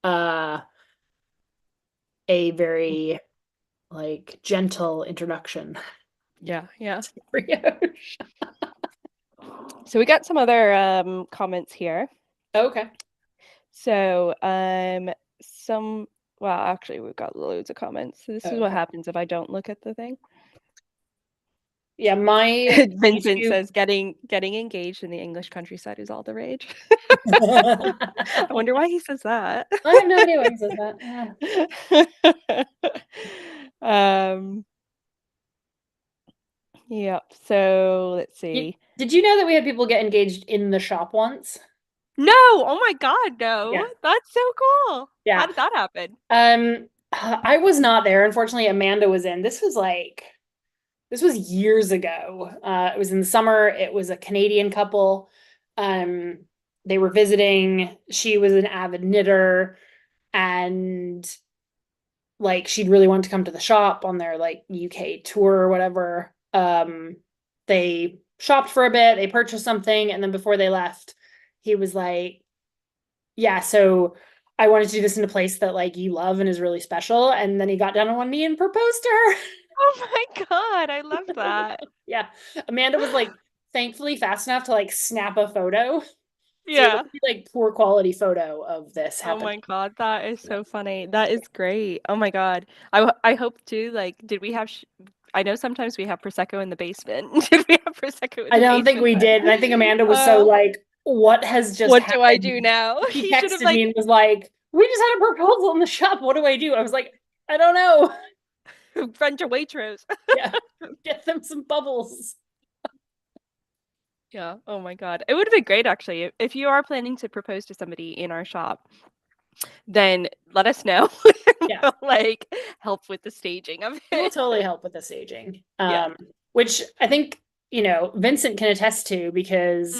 a very like gentle introduction. Yeah. To brioche. So we got some other comments here. Okay. So well, actually we've got loads of comments. So this is what happens if I don't look at the thing. Yeah, my Vincent says getting engaged in the English countryside is all the rage. I wonder why he says that. I have no idea why he says that. Yep. So let's see. Did you know that we had people get engaged in the shop once? No. Oh my God, no. Yeah. That's so cool. Yeah. How did that happen? I was not there. Unfortunately, Amanda was in. This was years ago. It was in the summer. It was a Canadian couple. They were visiting. She was an avid knitter, and like she'd really wanted to come to the shop on their like UK tour or whatever. They shopped for a bit. They purchased something, and then before they left, he was like, "Yeah, so I wanted to do this in a place that like you love and is really special." And then he got down on one knee and proposed to her. Oh my God, I love that. Yeah. Amanda was like thankfully fast enough to like snap a photo. Yeah. So like poor quality photo of this happening. Oh my God, that is so funny. That is great. Oh my God. I hope too, like, did we have I know sometimes we have Prosecco in the basement. Did we have Prosecco in the basement? I don't think we did. And I think Amanda was so like, what has just happened? Do I do now? He texted me and was like, we just had a proposal in the shop. What do I do? I was like, I don't know. Rent your Waitrose. Yeah. Get them some bubbles. Yeah. Oh my God. It would have been great actually. If you are planning to propose to somebody in our shop, then let us know. Yeah. We'll, like help with the staging of it. We'll totally help with the staging. Which I think, Vincent can attest to because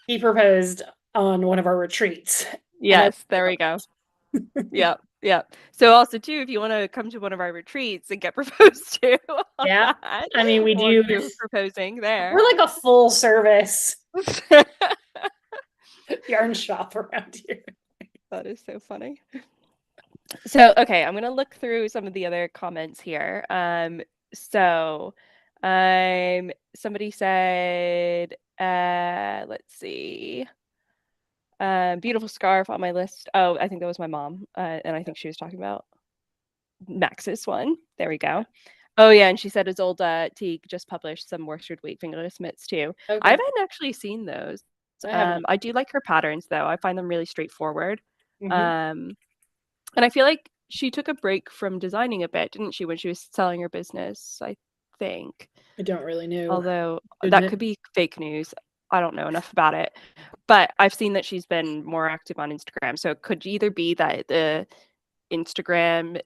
he proposed on one of our retreats. Yes, there we go. Yeah. Yeah. So also too, if you want to come to one of our retreats and get proposed to, yeah, I mean we do proposing there. We're like a full service yarn shop around here. That is so funny. So okay, I'm gonna look through some of the other comments here. Somebody said, let's see. Beautiful scarf on my list. Oh, I think that was my mom. And I think she was talking about Max's one. There we go. Oh yeah, and she said his old Teague just published some worsted weight fingerless mitts too. Okay. I haven't actually seen those. I do like her patterns though. I find them really straightforward. Mm-hmm. And I feel like she took a break from designing a bit, didn't she, when she was selling her business, I think. I don't really know. Although that could be fake news. I don't know enough about it, but I've seen that she's been more active on Instagram. So it could either be that the Instagram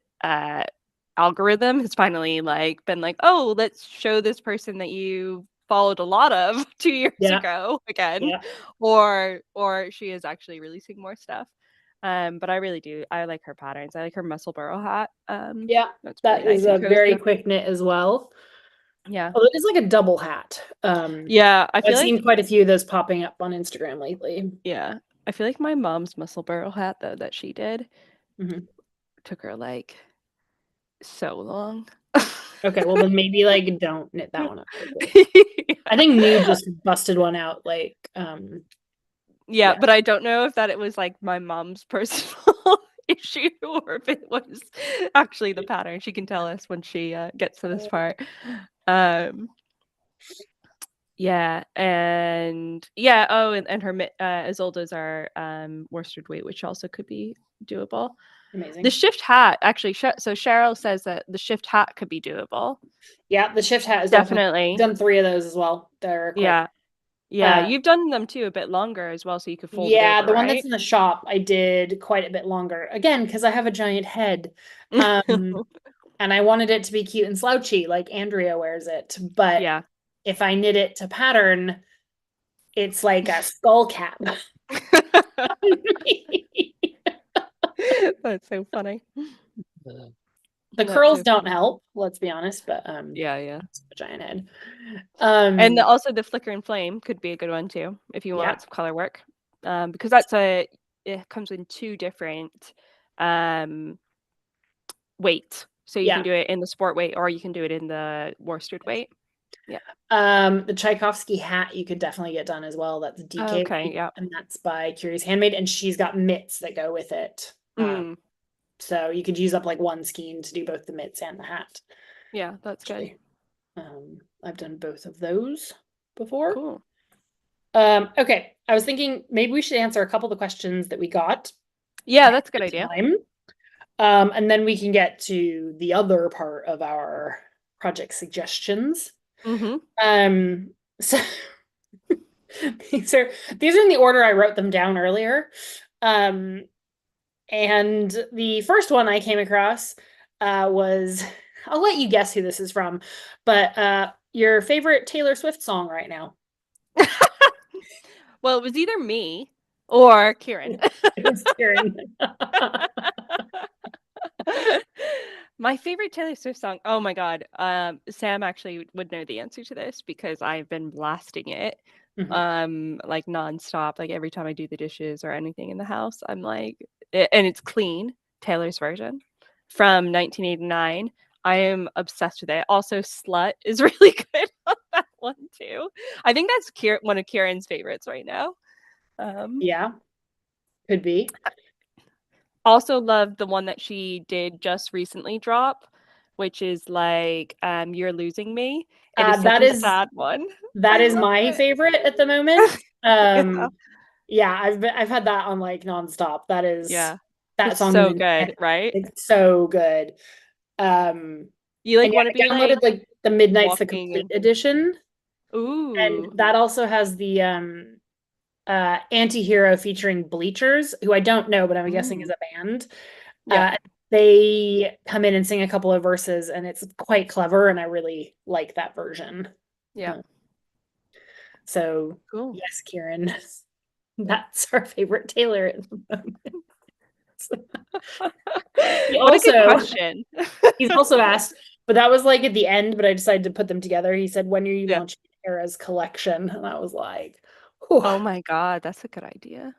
algorithm has finally like been like, oh, let's show this person that you followed a lot of 2 years ago again, or she is actually releasing more stuff. But I like her patterns. I like her muscle burrow hat. That's that really is nice a very quick knit as well. Yeah. Well, it is like a double hat. Yeah, I've seen quite a few of those popping up on Instagram lately. Yeah, I feel like my mom's muscle burrow hat though that she did took her like so long. Okay, well then maybe like don't knit that one up. I think Nude just busted one out like yeah, but I don't know if that it was like my mom's personal issue or if it was actually the pattern. She can tell us when she gets to this part. Yeah, and her Isolde's are worsted weight, which also could be doable. Amazing. The shift hat actually. So Cheryl says that the shift hat could be doable. Yeah, the shift hat is definitely done 3 of those as well. They're quick. Yeah, you've done them too a bit longer as well, so you could fold. Yeah, it over, the one that's in the shop, I did quite a bit longer. Again, because I have a giant head, and I wanted it to be cute and slouchy, like Andrea wears it. But if I knit it to pattern, it's like a skull cap. That's so funny. The curls don't help, let's be honest, but yeah, a giant head. And also the flicker and flame could be a good one too if you want some color work, because it comes in 2 different weights, so you can do it in the sport weight or you can do it in the worsted weight. The Tchaikovsky hat you could definitely get done as well. That's DK, and that's by Curious Handmade, and she's got mitts that go with it. So you could use up like 1 skein to do both the mitts and the hat. Yeah, that's good. I've done both of those before. Cool. Okay, I was thinking maybe we should answer a couple of the questions that we got. Yeah, that's a good idea. And then we can get to the other part of our project suggestions. So these are in the order I wrote them down earlier. And the first one I came across was, I'll let you guess who this is from, but your favorite Taylor Swift song right now. Well, it was either me or Kieran. It was Kieran. My favorite Taylor Swift song. Oh my God. Sam actually would know the answer to this because I've been blasting it like nonstop. Like every time I do the dishes or anything in the house, I'm like, and it's Clean, Taylor's version from 1989. I am obsessed with it. Also, Slut is really good on that one too. I think that's one of Kieran's favorites right now. Yeah, could be. Also love the one that she did just recently drop, which is like You're Losing Me. That is a sad one. That is my favorite at the moment. I've had that on like nonstop. That is that song so good, right? It's so good. You like want to be downloaded like the Midnight's the Complete edition. Ooh. And that also has the Anti-Hero featuring Bleachers, who I don't know, but I'm guessing is a band. They come in and sing a couple of verses, and it's quite clever, and I really like that version. So cool. Yes, Kieran, that's our favorite Taylor at the moment. What a good question. He's also asked, but that was like at the end, but I decided to put them together. He said, when are you launching Era's collection? And I was like, oh my God, that's a good idea.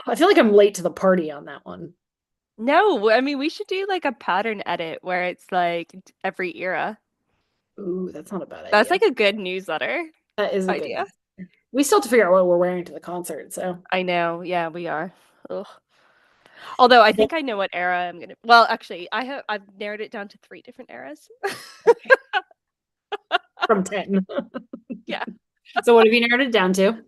I feel like I'm late to the party on that one. No, I mean, we should do like a pattern edit where it's like every era. Ooh, that's not a bad idea. That's like a good newsletter. That is an idea. We still have to figure out what we're wearing to the concert, so. I know. Yeah, we are. Ugh. Although I think I know what era I'm gonna. Well, actually, I've narrowed it down to 3 different eras. From 10. Yeah. So what have you narrowed it down to?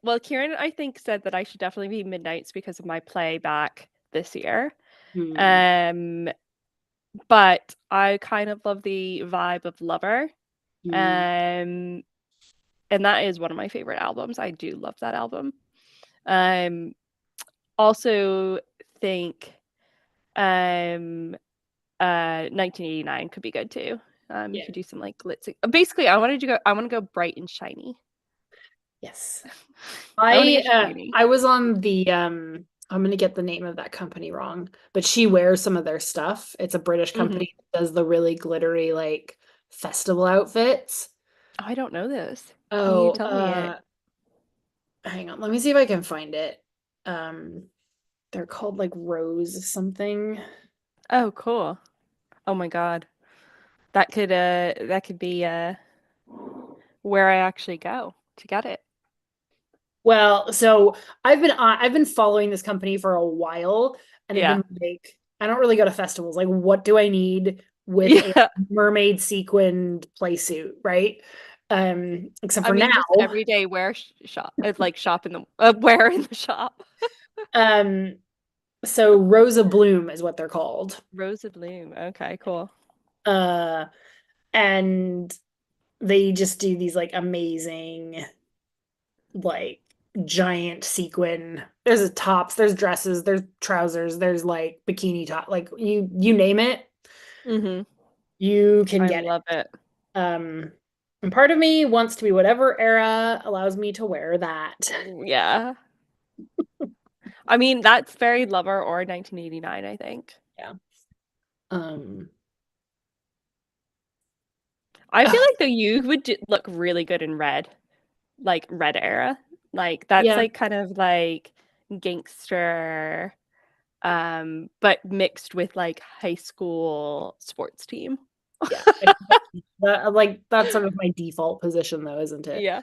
Well, Kieran, I think, said that I should definitely be Midnights because of my playback this year. But I kind of love the vibe of Lover. and that is one of my favorite albums. I do love that album. Also think 1989 could be good too. You could do some like glitzy. Basically, I want to go bright and shiny. Yes. I was on the I'm gonna get the name of that company wrong, but she wears some of their stuff. It's a British company that does the really glittery like festival outfits. Oh, I don't know this. Oh, can you tell me it? Hang on, let me see if I can find it. They're called like Rose something. Oh, cool. Oh my God. That could be where I actually go to get it. Well, so I've been following this company for a while, and I've been like, I don't really go to festivals. Like, what do I need with a mermaid sequined play suit, right? Except for now, just everyday wear shop. It's like shop in the wear in the shop. So Rosa Bloom is what they're called. Rosa Bloom. Okay, cool. And they just do these like amazing, like giant sequin. There's tops, there's dresses, there's trousers, there's like bikini top, like you name it. You can get it. I love it. And part of me wants to be whatever era allows me to wear that. Yeah. I mean, that's very Lover or 1989, I think. Yeah. I feel like you would look really good in red, like red era. Like that's like kind of like gangster, but mixed with like high school sports team. Yeah. That's sort of my default position though, isn't it? Yeah.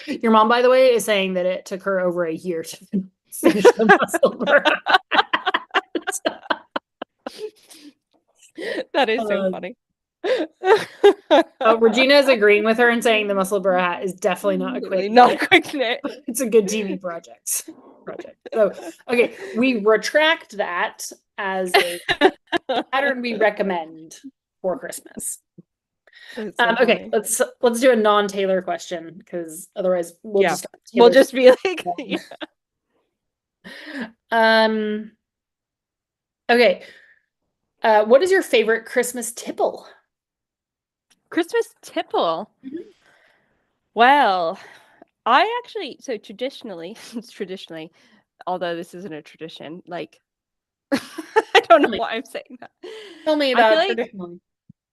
Your mom, by the way, is saying that it took her over a year to finish the muscle bra. That is so funny. Regina is agreeing with her and saying the muscle bra hat is definitely not a quick knit. It's a good TV project. So, okay, we retract that as a pattern we recommend for Christmas. So okay, let's do a non-Taylor question because otherwise we'll just be like okay. What is your favorite Christmas tipple? Christmas tipple? Well, I actually traditionally, although this isn't a tradition, like I don't know why I'm saying that. Tell me about traditionally.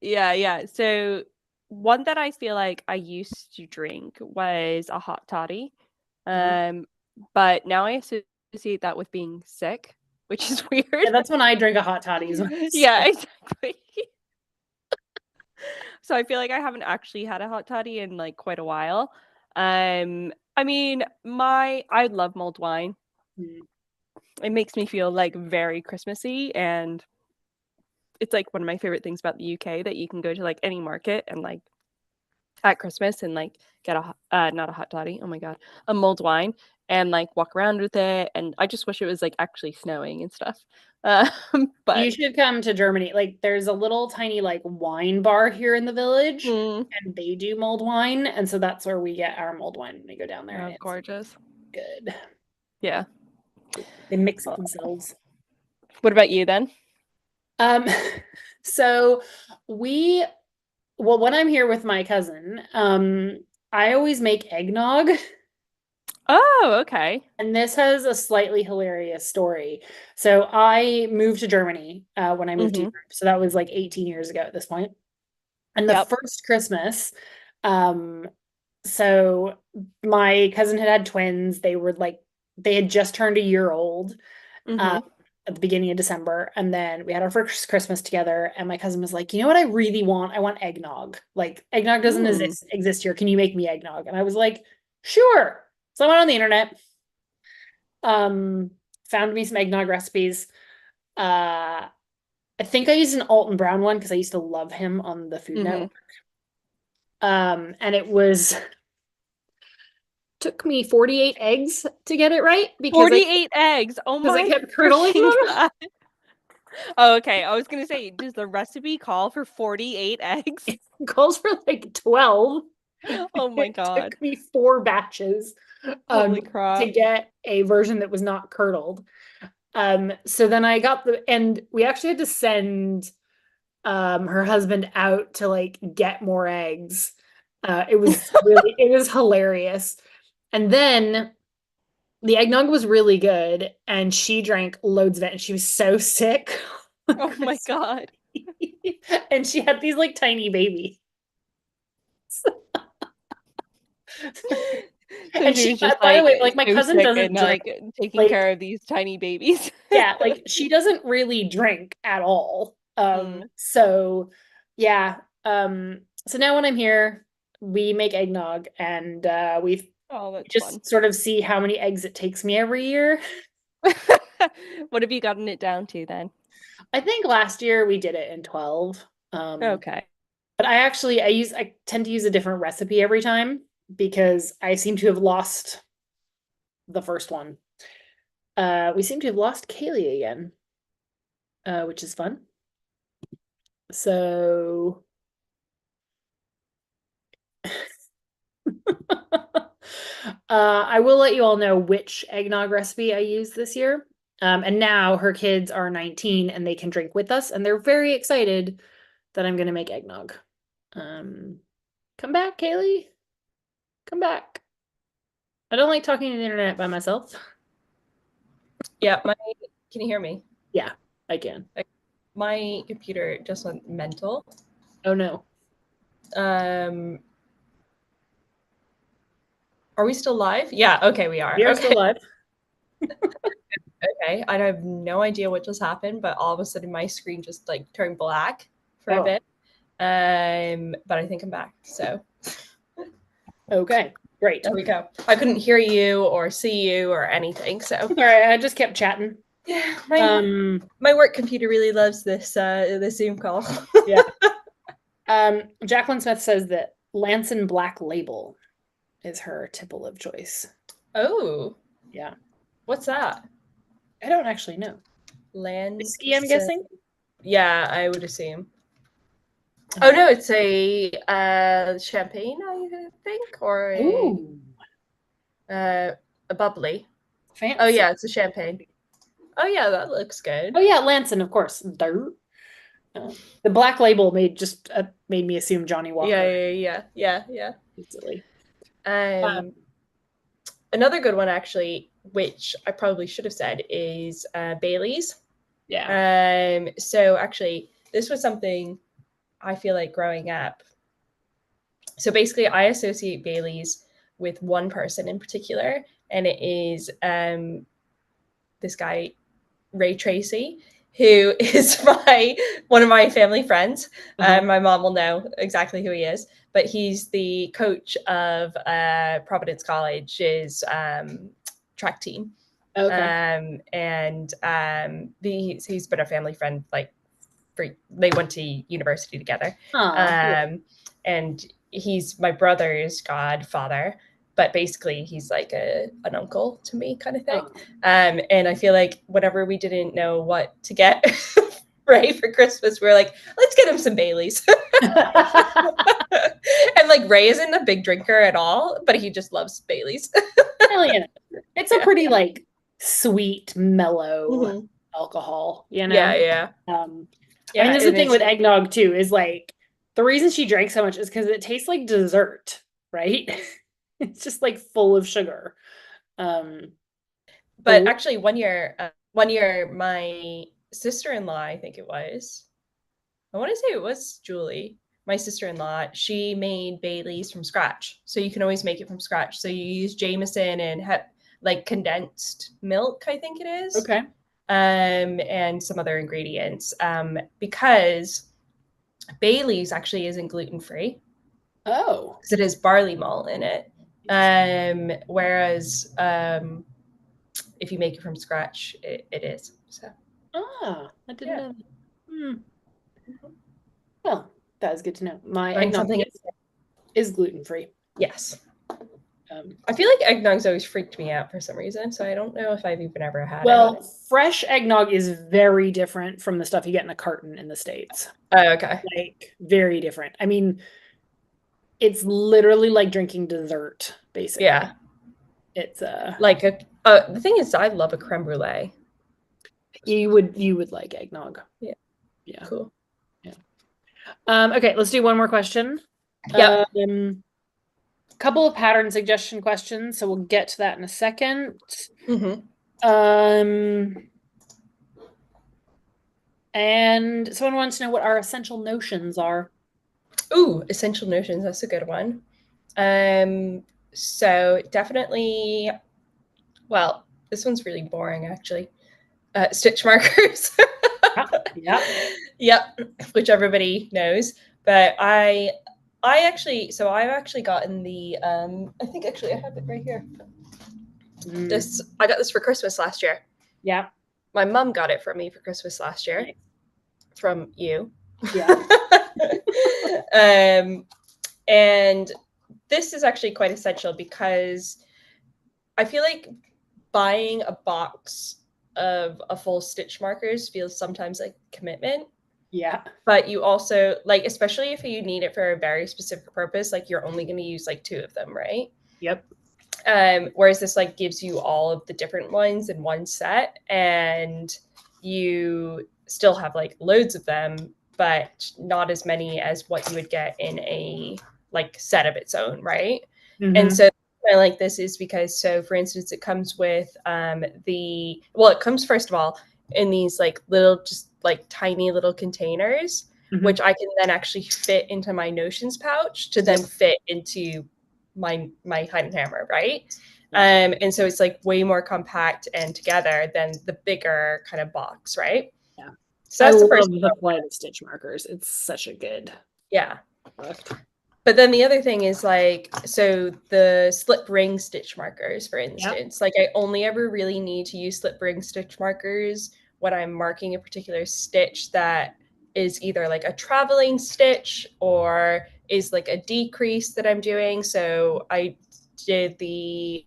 Yeah. So one that I feel like I used to drink was a hot toddy. But now I associate that with being sick, which is weird. Yeah, that's when I drink a hot toddy. Yeah, exactly. So I feel like I haven't actually had a hot toddy in like quite a while. I mean, I love mulled wine. It makes me feel like very Christmassy, and it's like one of my favorite things about the UK that you can go to like any market and like at Christmas and like get not a hot toddy, oh my god, a mulled wine and like walk around with it. And I just wish it was like actually snowing and stuff. But you should come to Germany. Like there's a little tiny like wine bar here in the village and they do mulled wine, and so that's where we get our mulled wine when we go down there. Oh, gorgeous. Good. Yeah. They mix it themselves. What about you then? So when I'm here with my cousin, I always make eggnog. Oh, okay. And this has a slightly hilarious story. So I moved to Germany when I moved to Europe. So that was like 18 years ago at this point. And the first Christmas, so my cousin had twins. They had just turned a year old at the beginning of December. And then we had our first Christmas together. And my cousin was like, you know what I really want? I want eggnog. Like eggnog doesn't exist here. Can you make me eggnog? And I was like, sure. So I went on the internet, found me some eggnog recipes. I think I used an Alton Brown one because I used to love him on the Food Network. And it took me 48 eggs to get it right. Because 48 eggs? Oh my god. Because I kept curdling them. Oh, okay. I was going to say, does the recipe call for 48 eggs? It calls for like 12. Oh my God. It took me 4 batches Holy crap. to get a version that was not curdled. So then I got and we actually had to send her husband out to like get more eggs. It was hilarious. And then the eggnog was really good, and she drank loads of it, and she was so sick. Oh my God. And she had these like tiny babies. And she was just by the way, like my so cousin sick doesn't and drink. like taking care of these tiny babies. Yeah, like she doesn't really drink at all. So yeah. So now when I'm here, we make eggnog, and we just fun. sort of see how many eggs it takes me every year. What have you gotten it down to then? I think last year we did it in 12. Okay. But I tend to use a different recipe every time because I seem to have lost the first one. We seem to have lost Kaylee again, which is fun. So I will let you all know which eggnog recipe I used this year. And now her kids are 19 and they can drink with us, and they're very excited that I'm going to make eggnog. Come back, Kaylee. Come back. I don't like talking to the internet by myself. Yeah, can you hear me? Yeah, I can. My computer just went mental. Oh no. Are we still live? Yeah, okay, we are. We are still live. Okay, I have no idea what just happened, but all of a sudden my screen just like turned black for a bit. But I think I'm back, so. Okay, great. There we go. I couldn't hear you or see you or anything, so. All right, I just kept chatting. Yeah, my work computer really loves this Zoom call. Yeah. Jacqueline Smith says that Lanson Black Label is her tipple of choice. Oh. Yeah. What's that? I don't actually know. Whiskey, I'm guessing? Yeah, I would assume. Oh no, it's a champagne, I think, or a bubbly. Fancy. Oh yeah, it's a champagne. Oh yeah, that looks good. Oh yeah, Lanson, of course. The Black Label made me assume Johnny Walker. Yeah. Easily. Another good one, actually, which I probably should have said, is Bailey's. Yeah. So actually, this was something I feel like growing up. So basically, I associate Bailey's with one person in particular, and it is this guy, Ray Tracy, who is one of my family friends. My mom will know exactly who he is, but he's the coach of Providence College's track team. Okay. And he's been a family friend, like they went to university together. And he's my brother's godfather, but basically he's like an uncle to me, kind of thing. And I feel like whenever we didn't know what to get Ray for Christmas, we were like, let's get him some Baileys. And like Ray isn't a big drinker at all, but he just loves Baileys. It's a pretty like sweet, mellow alcohol, you know? Yeah. I mean, there's the thing with eggnog too, is like the reason she drank so much is because it tastes like dessert, right? It's just like full of sugar. But actually one year my sister-in-law, I think it was, I want to say it was Julie, my sister-in-law, she made Bailey's from scratch. So you can always make it from scratch. So you use Jameson and like condensed milk, I think it is. Okay. And some other ingredients, because Bailey's actually isn't gluten-free. Oh. Because it has barley malt in it. Whereas if you make it from scratch, it is. So. I didn't know that. Well, that was good to know. My eggnog is gluten-free. Yes. I feel like eggnog's always freaked me out for some reason, so I don't know if I've even ever had it. Well, fresh eggnog is very different from the stuff you get in a carton in the States. Oh, okay. Like, very different. I mean, It's literally like drinking dessert, basically. Yeah. It's like the thing is, I love a creme brulee. You would like eggnog. Yeah. Yeah. Cool. Yeah. Okay, let's do one more question. Yeah. Couple of pattern suggestion questions, so we'll get to that in a second. Mm-hmm. And someone wants to know what our essential notions are. Ooh, essential notions. That's a good one. So definitely, well, this one's really boring, actually. Stitch markers. Yeah. Yep, which everybody knows. But I've actually gotten the I think actually I have it right here. I got this for Christmas last year. Yeah. My mom got it for me for Christmas last year. Nice. From you. Yeah. And this is actually quite essential because I feel like buying a box of a full stitch markers feels sometimes like commitment. Yeah. But you also, like, especially if you need it for a very specific purpose, like you're only going to use like 2 of them, right? Yep. Whereas this like gives you all of the different ones in one set, and you still have like loads of them, but not as many as what you would get in a like set of its own, right? Mm-hmm. And so I like this is because, so for instance, it comes with it comes first of all in these like little, just like tiny little containers, which I can then actually fit into my notions pouch to then fit into my Hide and Hammer, right? And so it's like way more compact and together than the bigger kind of box, right? Yeah. So that's the first the flight of stitch markers. It's such a good product. But then the other thing is like, so the slip ring stitch markers, for instance, like I only ever really need to use slip ring stitch markers when I'm marking a particular stitch that is either like a traveling stitch or is like a decrease that I'm doing. So I did the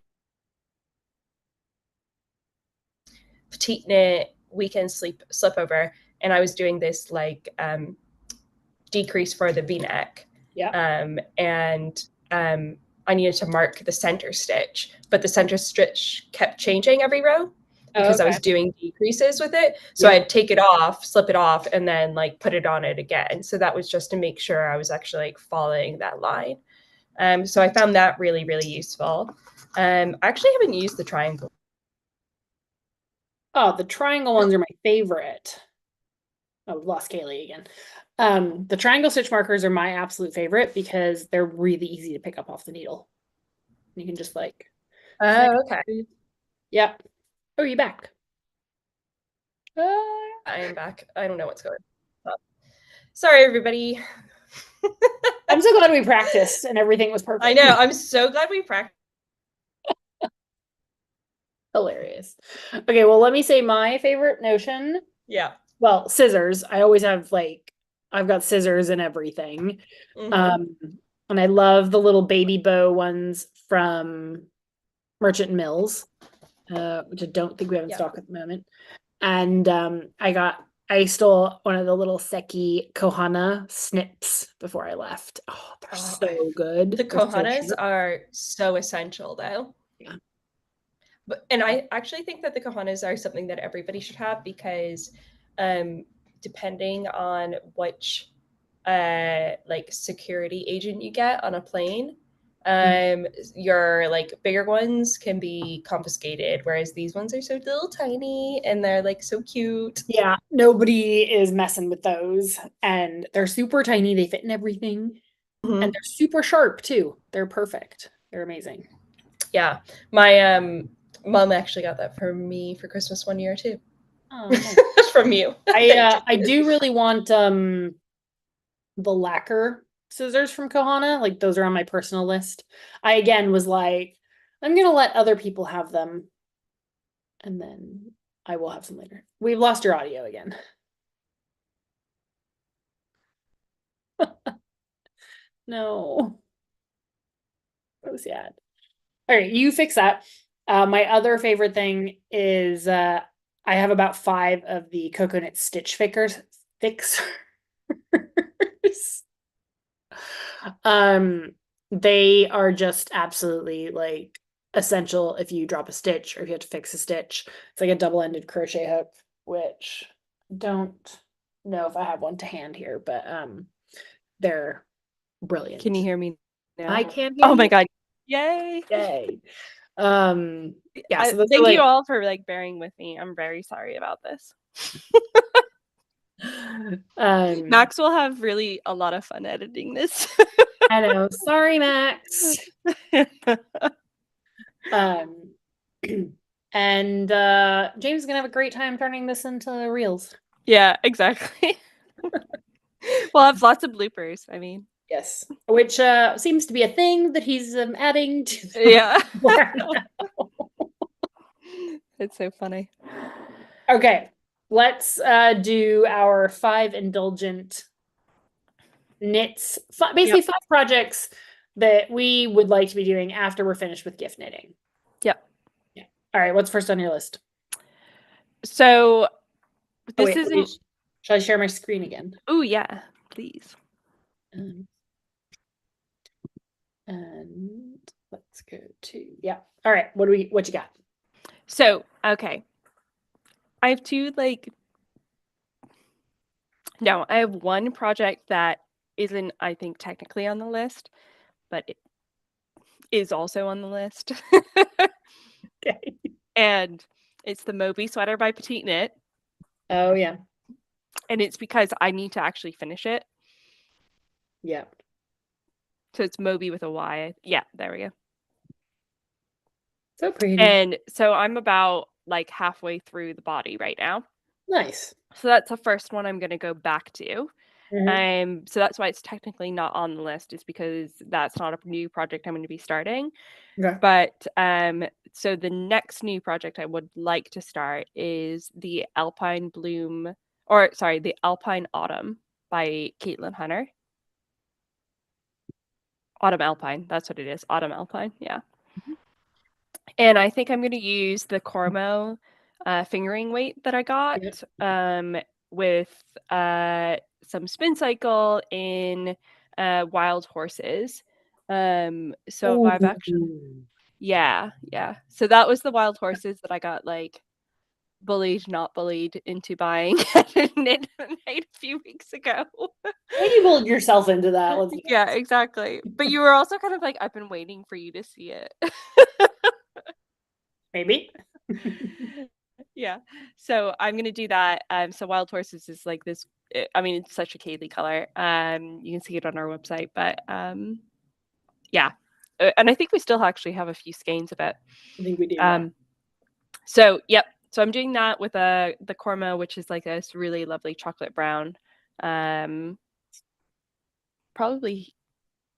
petite knit weekend slip over, and I was doing this like decrease for the V-neck. I needed to mark the center stitch, but the center stitch kept changing every row because I was doing decreases with it. So I'd take it off, slip it off, and then like put it on it again. So that was just to make sure I was actually like following that line. So I found that really, really useful. I actually haven't used the triangle. Oh, the triangle ones are my favorite. Oh, lost Kaylee again. The triangle stitch markers are my absolute favorite because they're really easy to pick up off the needle. You can just like. Oh, okay. Yeah. Oh, you back? I am back. I don't know what's going on. Sorry, everybody. I'm so glad we practiced and everything was perfect. I know. I'm so glad we practiced. Hilarious. Okay, well, let me say my favorite notion. Yeah. Well, scissors. I always have like, I've got scissors and everything. And I love the little baby bow ones from Merchant Mills, which I don't think we have in stock at the moment. And I stole one of the little Seki Kohana snips before I left. Oh, they're so good. The Kohanas are so essential, though. Yeah. And I actually think that the Kohanas are something that everybody should have because depending on which like security agent you get on a plane, your like bigger ones can be confiscated, whereas these ones are so little tiny and they're like so cute. Yeah, nobody is messing with those, and they're super tiny. They fit in everything, and they're super sharp too. They're perfect. They're amazing. Yeah, my mom actually got that for me for Christmas one year too. Oh, from you. I do really want the lacquer scissors from Kohana. Like those are on my personal list. I again was like, I'm gonna let other people have them, and then I will have some later. We've lost your audio again. No. So sad. All right, you fix that. My other favorite thing is I have about 5 of the coconut stitch fixers. they are just absolutely like essential if you drop a stitch or if you have to fix a stitch. It's like a double-ended crochet hook, which I don't know if I have one to hand here, but they're brilliant. Can you hear me now? I can hear Oh my you. God. Yay. Yay. Yeah, so thank you all for like bearing with me. I'm very sorry about this. Max will have really a lot of fun editing this. I know. Sorry, Max. And James is gonna have a great time turning this into reels. Yeah, exactly. We'll have lots of bloopers. I mean, yes, which seems to be a thing that he's adding to. Yeah, it's so funny. Okay, let's do our 5 indulgent knits. Basically, 5 projects that we would like to be doing after we're finished with gift knitting. Yep. Yeah. All right. What's first on your list? So this isn't. Shall I share my screen again? Oh yeah, please. And let's go to All right. What you got? So okay, I have 2 like. No, I have 1 project that isn't, I think, technically on the list, but it is also on the list. Okay. And it's the Moby sweater by Petite Knit. Oh yeah. And it's because I need to actually finish it. Yeah. So it's Moby with a Y. Yeah, there we go. So pretty. And so I'm about like halfway through the body right now. Nice. So that's the first one I'm going to go back to. So that's why it's technically not on the list, is because that's not a new project I'm going to be starting. Okay. But so the next new project I would like to start is the Alpine Autumn by Caitlin Hunter. Autumn Alpine, that's what it is. Autumn Alpine, yeah. And I think I'm going to use the Cormo fingering weight that I got with some spin cycle in Wild Horses. So I've actually, yeah. So that was the Wild Horses that I got like not bullied into buying knit a few weeks ago. You bullied yourself into that. Yeah, exactly. But you were also kind of like, I've been waiting for you to see it. Maybe. Yeah. So I'm gonna do that. So Wild Horses is like this. I mean, it's such a Kaylee color. You can see it on our website, but yeah. And I think we still actually have a few skeins of it. I think we do. So yep. So I'm doing that with the Cormo, which is like this really lovely chocolate brown. Probably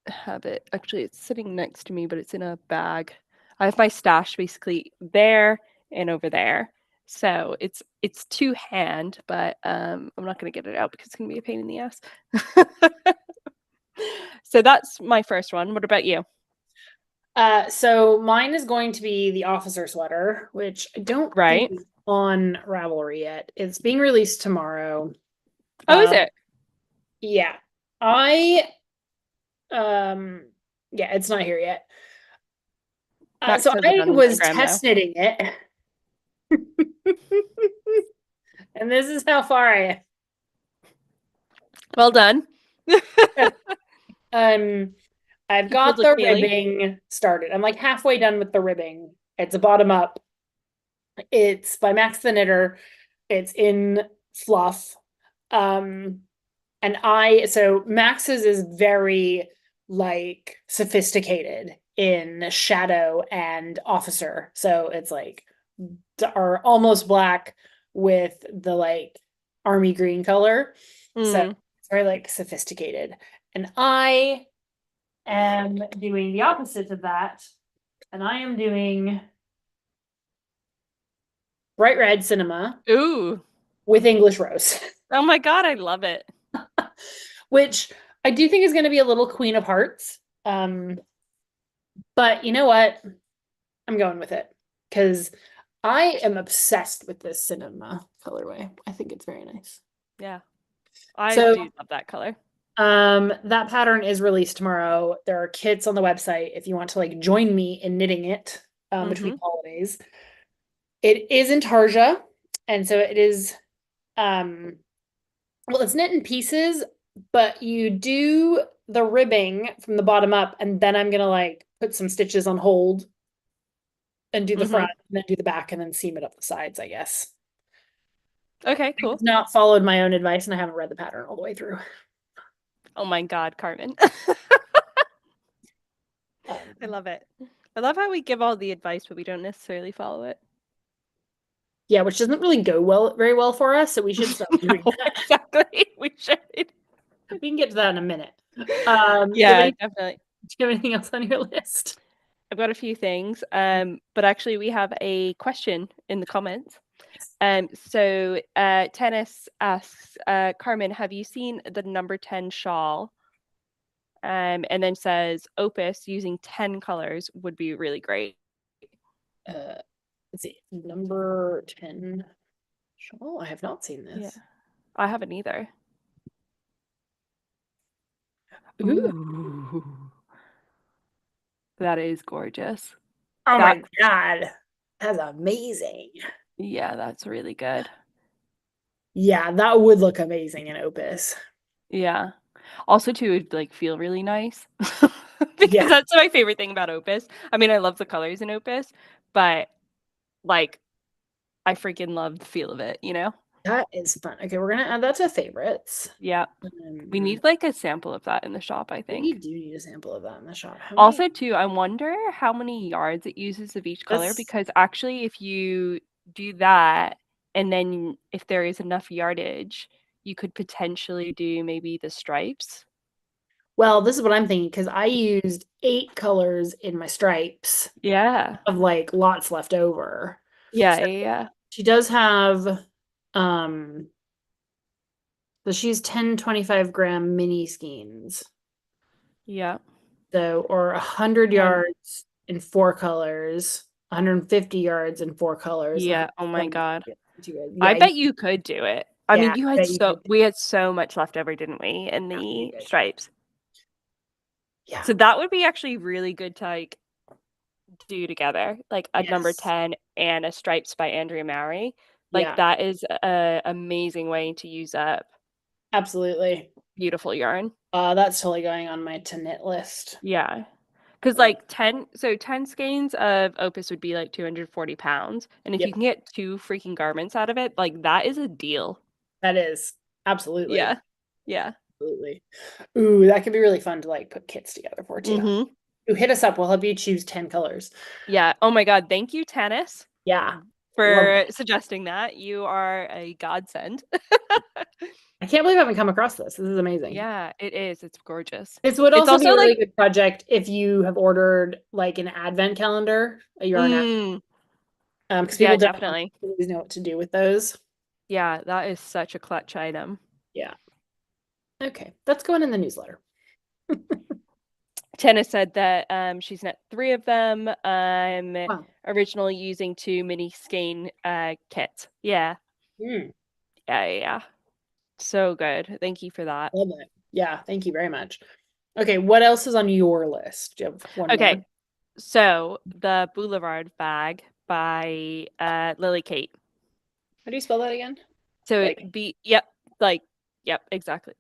have it. Actually, it's sitting next to me, but it's in a bag. I have my stash basically there and over there. So it's 2-hand, but I'm not going to get it out because it's going to be a pain in the ass. So that's my first one. What about you? So mine is going to be the officer sweater, which I don't think is on Ravelry yet. It's being released tomorrow. Oh, is it? Yeah. Yeah, it's not here yet. So I was test knitting it. And this is how far I am. Well done. I've got the ribbing started. I'm like halfway done with the ribbing. It's a bottom up. It's by Max the Knitter. It's in fluff. So Max's is very like sophisticated in shadow and officer. So it's like are almost black with the like army green color. So it's very like sophisticated. And I am doing the opposite of that. And I am doing bright red cinema. Ooh. With English rose. Oh my God, I love it. Which I do think is going to be a little Queen of Hearts. But you know what? I'm going with it because I am obsessed with this cinema colorway. I think it's very nice. Yeah. I do love that color. That pattern is released tomorrow. There are kits on the website if you want to like join me in knitting it between holidays. It is in Tarja, and so it is well, it's knit in pieces, but you do the ribbing from the bottom up, and then I'm gonna like put some stitches on hold and do the front, and then do the back, and then seam it up the sides, I guess. Okay, cool. I've not followed my own advice, and I haven't read the pattern all the way through. Oh my God, Carmen. I love it. I love how we give all the advice, but we don't necessarily follow it. Yeah, which doesn't really go very well for us, so we should stop doing that. Exactly. We should. We can get to that in a minute. Yeah, definitely. Do you have anything else on your list? I've got a few things, but actually we have a question in the comments. So Tennis asks, Carmen, have you seen the number 10 shawl? And then says, Opus using 10 colors would be really great. Let's see, number 10 shawl. I have not seen this. Yeah, I haven't either. Ooh. That is gorgeous. Oh my God. That's amazing. Yeah, that's really good. Yeah, that would look amazing in Opus. Yeah. Also, too, it would like feel really nice. Because that's my favorite thing about Opus. I mean, I love the colors in Opus, but like I freaking love the feel of it, you know? That is fun. Okay, we're gonna add that to favorites. Yeah. We need like a sample of that in the shop, I think. We do need a sample of that in the shop. Also, too, I wonder how many yards it uses of each color, because actually if you do that and then if there is enough yardage, you could potentially do maybe the stripes. Well, this is what I'm thinking, because I used 8 colors in my stripes. Yeah. Of like lots left over. Yeah, so yeah. She does have so she's 10 25-gram mini skeins. Yeah. So, or 100 yards in 4 colors, 150 yards in 4 colors. Yeah. Oh my God. Yeah, I bet you could do it. I mean, we had so much left over, didn't we, in the stripes? Yeah. So that would be actually really good to like do together, like a number 10 and a stripes by Andrea Mowry. Like that is a amazing way to use up absolutely beautiful yarn. That's totally going on my to knit list. Yeah, because like 10 skeins of Opus would be like 240 pounds, and if you can get 2 freaking garments out of it, like that is a deal. That is absolutely. Yeah, absolutely. Ooh, that could be really fun to like put kits together for too. Ooh, hit us up. We'll help you choose 10 colors. Yeah. Oh my God. Thank you, Tennis. Yeah. For suggesting that. You are a godsend. I can't believe I haven't come across this. This is amazing. Yeah, it is. It's gorgeous. This would also be a really good project if you have ordered like an advent calendar, a yarn because people definitely always know what to do with those. Yeah, that is such a clutch item. Yeah. Okay, that's going in the newsletter. Tennis said that she's knit 3 of them. Originally using 2 mini skein kits. Yeah. Yeah. So good. Thank you for that. Love it. Yeah, thank you very much. Okay, what else is on your list? Do you have one more? So the Boulevard bag by Lily Kate. How do you spell that again? So exactly.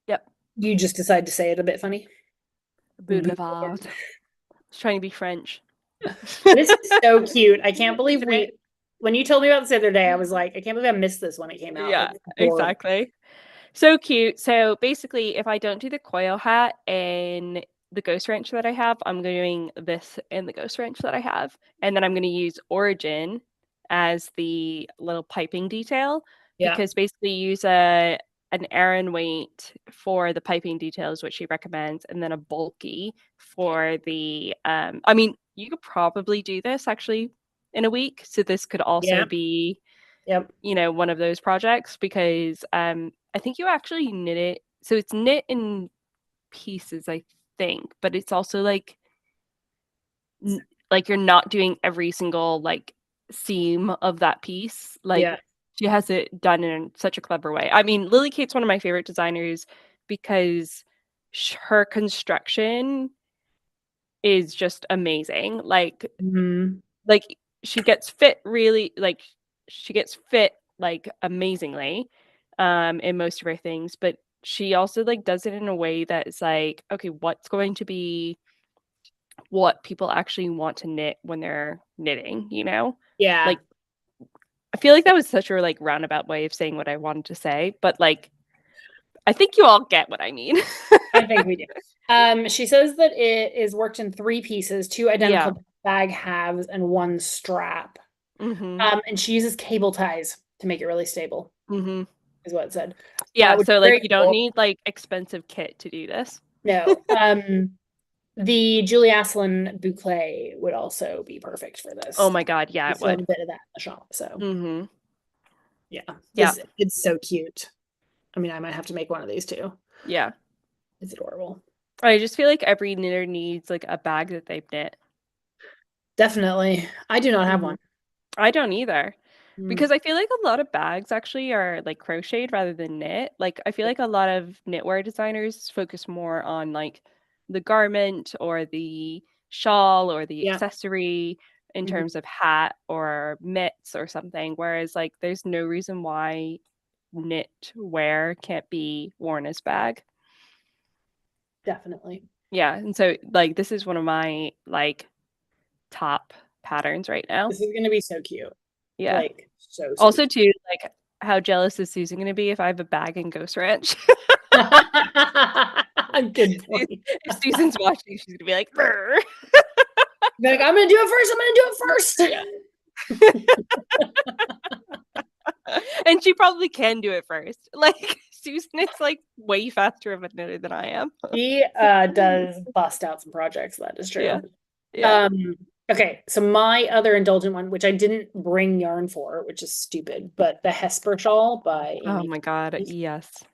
Yep. You just decide to say it a bit funny? Boulevard. I was trying to be French. This is so cute. I can't believe when you told me about this the other day, I was like, I can't believe I missed this when it came out. Yeah, exactly. So cute. So basically, if I don't do the coil hat and the ghost wrench that I have, I'm doing this and the ghost wrench that I have. And then I'm going to use Origin as the little piping detail. Yeah. Because basically you use an Aran weight for the piping details, which she recommends, and then a bulky for the I mean, you could probably do this actually in a week. So this could also be one of those projects, because I think you actually knit it. So it's knit in pieces, I think, but it's also like you're not doing every single like seam of that piece. Like she has it done in such a clever way. I mean, Lily Kate's one of my favorite designers because her construction is just amazing. Like she gets fit really, like she gets fit like amazingly in most of her things, but she also like does it in a way that is like, okay, what's going to be what people actually want to knit when they're knitting, you know? Yeah. Like I feel like that was such a like roundabout way of saying what I wanted to say, but like I think you all get what I mean. I think we do. She says that it is worked in 3 pieces, 2 identical bag halves and 1 strap. And she uses cable ties to make it really stable. Is what it said. Yeah, so like you don't need like expensive kit to do this. No. The Julie Aslin boucle would also be perfect for this. Oh my god, yeah, it would. A bit of that in the shop, so. Yeah. It's so cute. I mean, I might have to make one of these too. Yeah. It's adorable. I just feel like every knitter needs like a bag that they've knit. Definitely. I do not have one. I don't either. Because I feel like a lot of bags actually are like crocheted rather than knit. Like I feel like a lot of knitwear designers focus more on like the garment or the shawl or the accessory in terms of hat or mitts or something. Whereas like there's no reason why knit wear can't be worn as bag. Definitely. Yeah. And so like this is one of my like top patterns right now. This is gonna be so cute. Yeah. Like so also too, like how jealous is Susan gonna be if I have a bag in Ghost Ranch? Good point. If Susan's watching, she's gonna be like, brr. Be like, I'm gonna do it first. And she probably can do it first. Like Susan is like way faster of a knitter than I am. She does bust out some projects, that is true. Yeah. Okay, so my other Indulgent one, which I didn't bring yarn for, which is stupid, but the Hesper shawl by Amy. Oh my god, yes.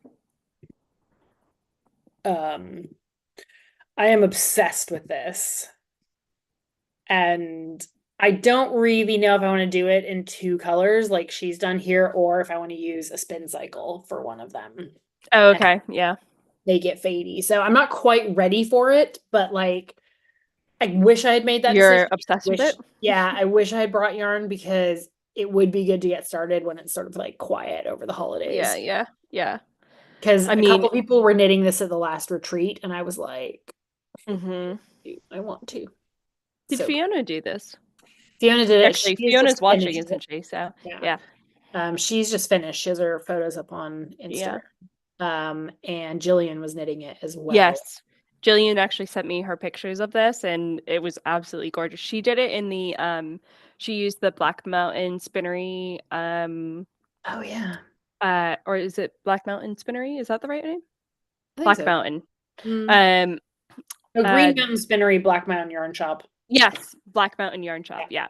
I am obsessed with this. And I don't really know if I want to do it in 2 colors like she's done here, or if I want to use a spin cycle for one of them. Oh, okay. Yeah. They get fadey. So I'm not quite ready for it, but like I wish I had made that You're decision. obsessed with it? Yeah, I wish I had brought yarn because it would be good to get started when it's sort of like quiet over the holidays. Yeah. Because a couple people were knitting this at the last retreat, and I was like, I want to. Did Fiona do this? Fiona did it. Actually, Fiona's watching, isn't she? So yeah. She's just finished. She has her photos up on Instagram. And Jillian was knitting it as well. Yes. Jillian actually sent me her pictures of this, and it was absolutely gorgeous. She did it in the she used the Black Mountain Spinnery oh yeah. Or is it Black Mountain Spinnery? Is that the right name? Black Mountain. Green Mountain Spinnery, Black Mountain Yarn Shop. Yes, Black Mountain Yarn Shop. Yeah.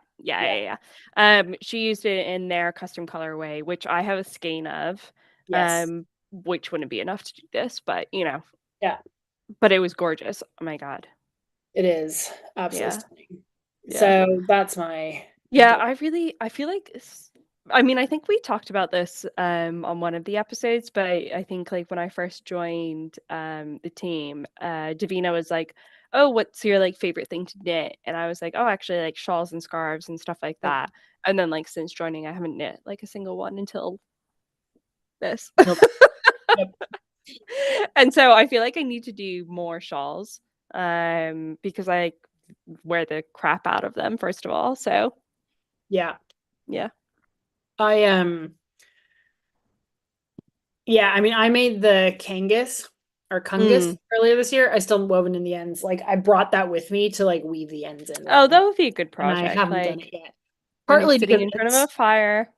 She used it in their custom colorway, which I have a skein of. Yes. Which wouldn't be enough to do this, but you know. Yeah. But it was gorgeous. Oh my god. It is absolutely stunning. So that's my I feel like I mean, I think we talked about this on one of the episodes, but I think like when I first joined the team, Davina was like, "Oh, what's your like favorite thing to knit?" And I was like, "Oh, actually like shawls and scarves and stuff like that." And then like since joining, I haven't knit like a single one until this. And so I feel like I need to do more shawls because I wear the crap out of them first of all. So yeah. I I mean, I made the Kangas earlier this year. I still woven in the ends. Like I brought that with me to like weave the ends in. Oh, that would be a good project. And I haven't done it yet. Partly sitting in front of a fire.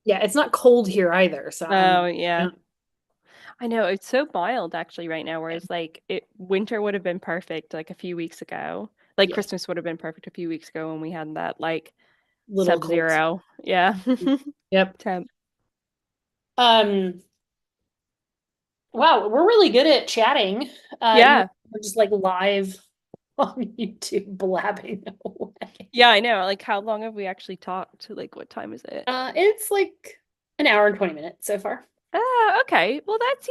Yeah, it's not cold here either. So I know it's so mild actually right now, whereas like winter would have been perfect like a few weeks ago. Like Christmas would have been perfect a few weeks ago when we had that like sub-zero. Yeah. Yep. Temp. Wow, we're really good at chatting. We're just like live on YouTube blabbing away. Yeah, I know. Like how long have we actually talked? Like what time is it? It's like an hour and 20 minutes so far. Okay. Well, that's,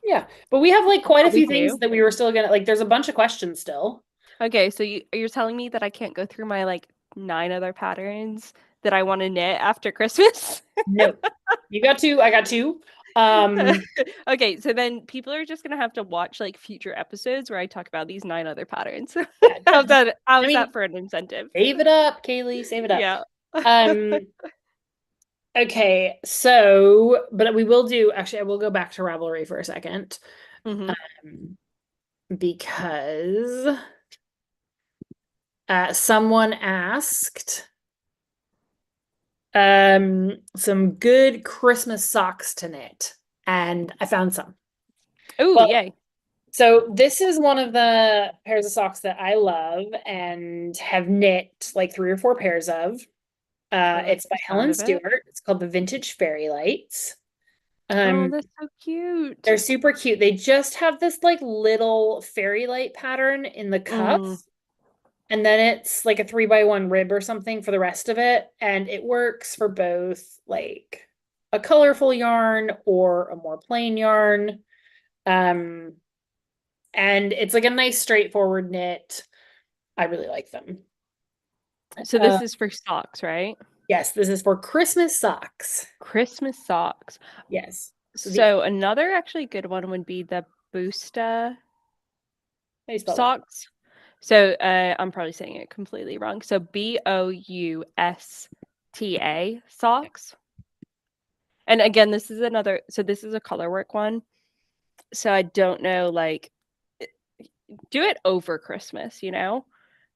Yeah, but we have like quite a few we things do. that we were still gonna like. There's a bunch of questions still. Okay, so you're telling me that I can't go through my like 9 other patterns that I want to knit after Christmas? No, you got two. I got two. Okay, so then people are just gonna have to watch like future episodes where I talk about these 9 other patterns. Yeah, How's that? How's I mean, that for an incentive? Save it up, Kaylee. Save it up. Yeah. Okay, so but we will do. Actually, I will go back to Ravelry for a second, because someone asked some good Christmas socks to knit, and I found some. Oh, yay. So this is one of the pairs of socks that I love and have knit like 3 or 4 pairs of. It's by Helen Stewart. It's called the Vintage Fairy Lights. Oh, that's so cute. They're super cute. They just have this like little fairy light pattern in the cuff. And then it's like a 3x1 rib or something for the rest of it. And it works for both like a colorful yarn or a more plain yarn. And it's like a nice straightforward knit. I really like them. So this is for socks, right? Yes, this is for Christmas socks. Christmas socks. Yes. So another actually good one would be the Boosta socks. So I'm probably saying it completely wrong. So Bousta socks. And again, this is another, so this is a colorwork one. So I don't know, like, do it over Christmas, you know?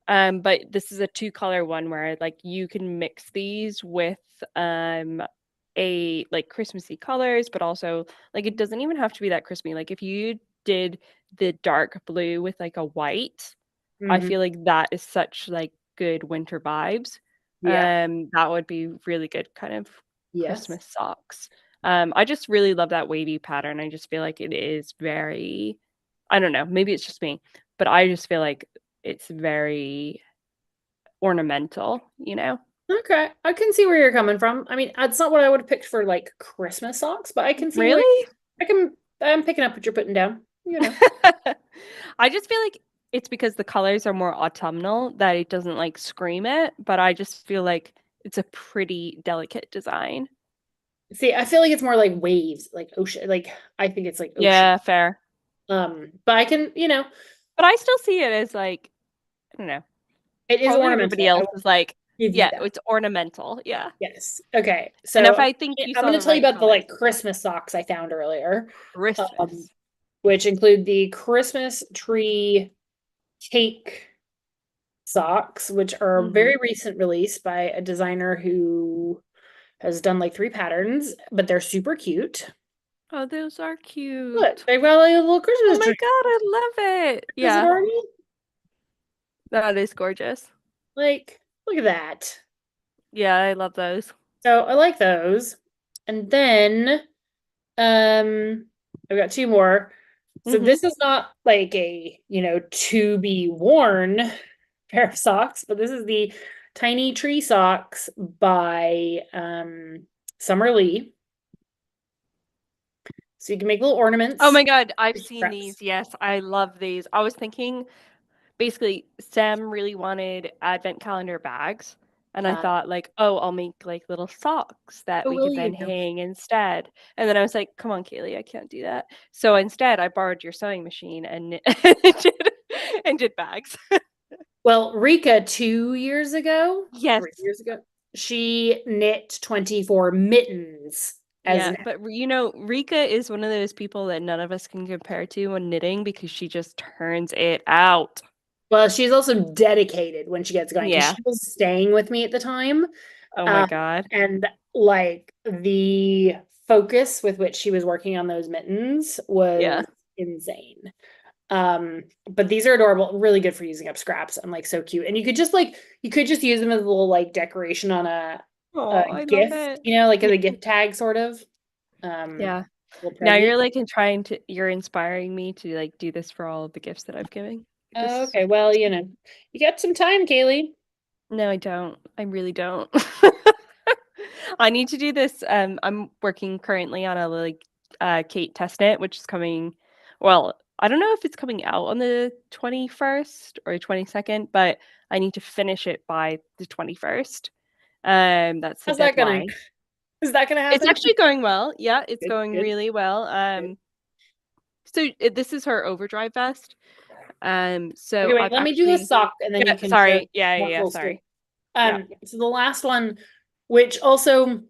But this is a 2-color one where like you can mix these with a like Christmassy colors, but also like it doesn't even have to be that Christmassy. Like if you did the dark blue with like a white, I feel like that is such like good winter vibes. Yeah. That would be really good kind of Christmas socks. I just really love that wavy pattern. I just feel like it is very, I don't know, maybe it's just me, but I just feel like it's very ornamental, you know? Okay, I can see where you're coming from. I mean, that's not what I would have picked for like Christmas socks, but I can see Really? I'm picking up what you're putting down, you know. I just feel like it's because the colors are more autumnal that it doesn't like scream it, but I just feel like it's a pretty delicate design. See, I feel like it's more like waves, like ocean, like I think it's like ocean. Yeah, fair. But I can, you know. But I still see it as like, I don't know. It is ornamental. Everybody else is like, yeah, it's ornamental. Yeah. Yes. Okay. So and if I think I'm going to tell you about the like Christmas socks I found earlier. Christmas. Which include the Christmas tree cake socks, which are a very recent release by a designer who has done like 3 patterns, but they're super cute. Oh, those are cute. Look, they've got like a little Christmas tree. Oh my god, I love it. Yeah. That is gorgeous. Like, look at that. Yeah, I love those. So I like those. And then I've got 2 more. So this is not like a, you know, to be worn pair of socks, but this is the Tiny Tree Socks by Summer Lee. So you can make little ornaments. Oh my god, I've seen these. Yes, I love these. I was thinking, basically, Sam really wanted advent calendar bags. And I thought like, oh, I'll make like little socks that we could then hang instead. And then I was like, come on, Kaylee, I can't do that. So instead, I borrowed your sewing machine and did bags. Well, Rika 2 years ago, yes, 3 years ago, she knit 24 mittens. But you know, Rika is one of those people that none of us can compare to when knitting because she just turns it out. Well, she's also dedicated when she gets going. Yeah. She was staying with me at the time. Oh my god. And like the focus with which she was working on those mittens was insane. But these are adorable, really good for using up scraps and like so cute. And you could just use them as a little like decoration on a gift, you know, like as a gift tag sort of. Yeah. Now you're inspiring me to like do this for all of the gifts that I've given. Oh, okay. Well, you know, you got some time, Kaylee. No, I don't. I really don't. I need to do this. I'm working currently on a like Kate test knit, which is coming well, I don't know if it's coming out on the 21st or 22nd, but I need to finish it by the 21st. That's the How's that deadline. Is that gonna happen? It's actually going well. Yeah, it's going Good. really well. So this is her overdrive vest. So okay, wait, let me do the sock and then you can sorry. share Sorry. So the last one, which also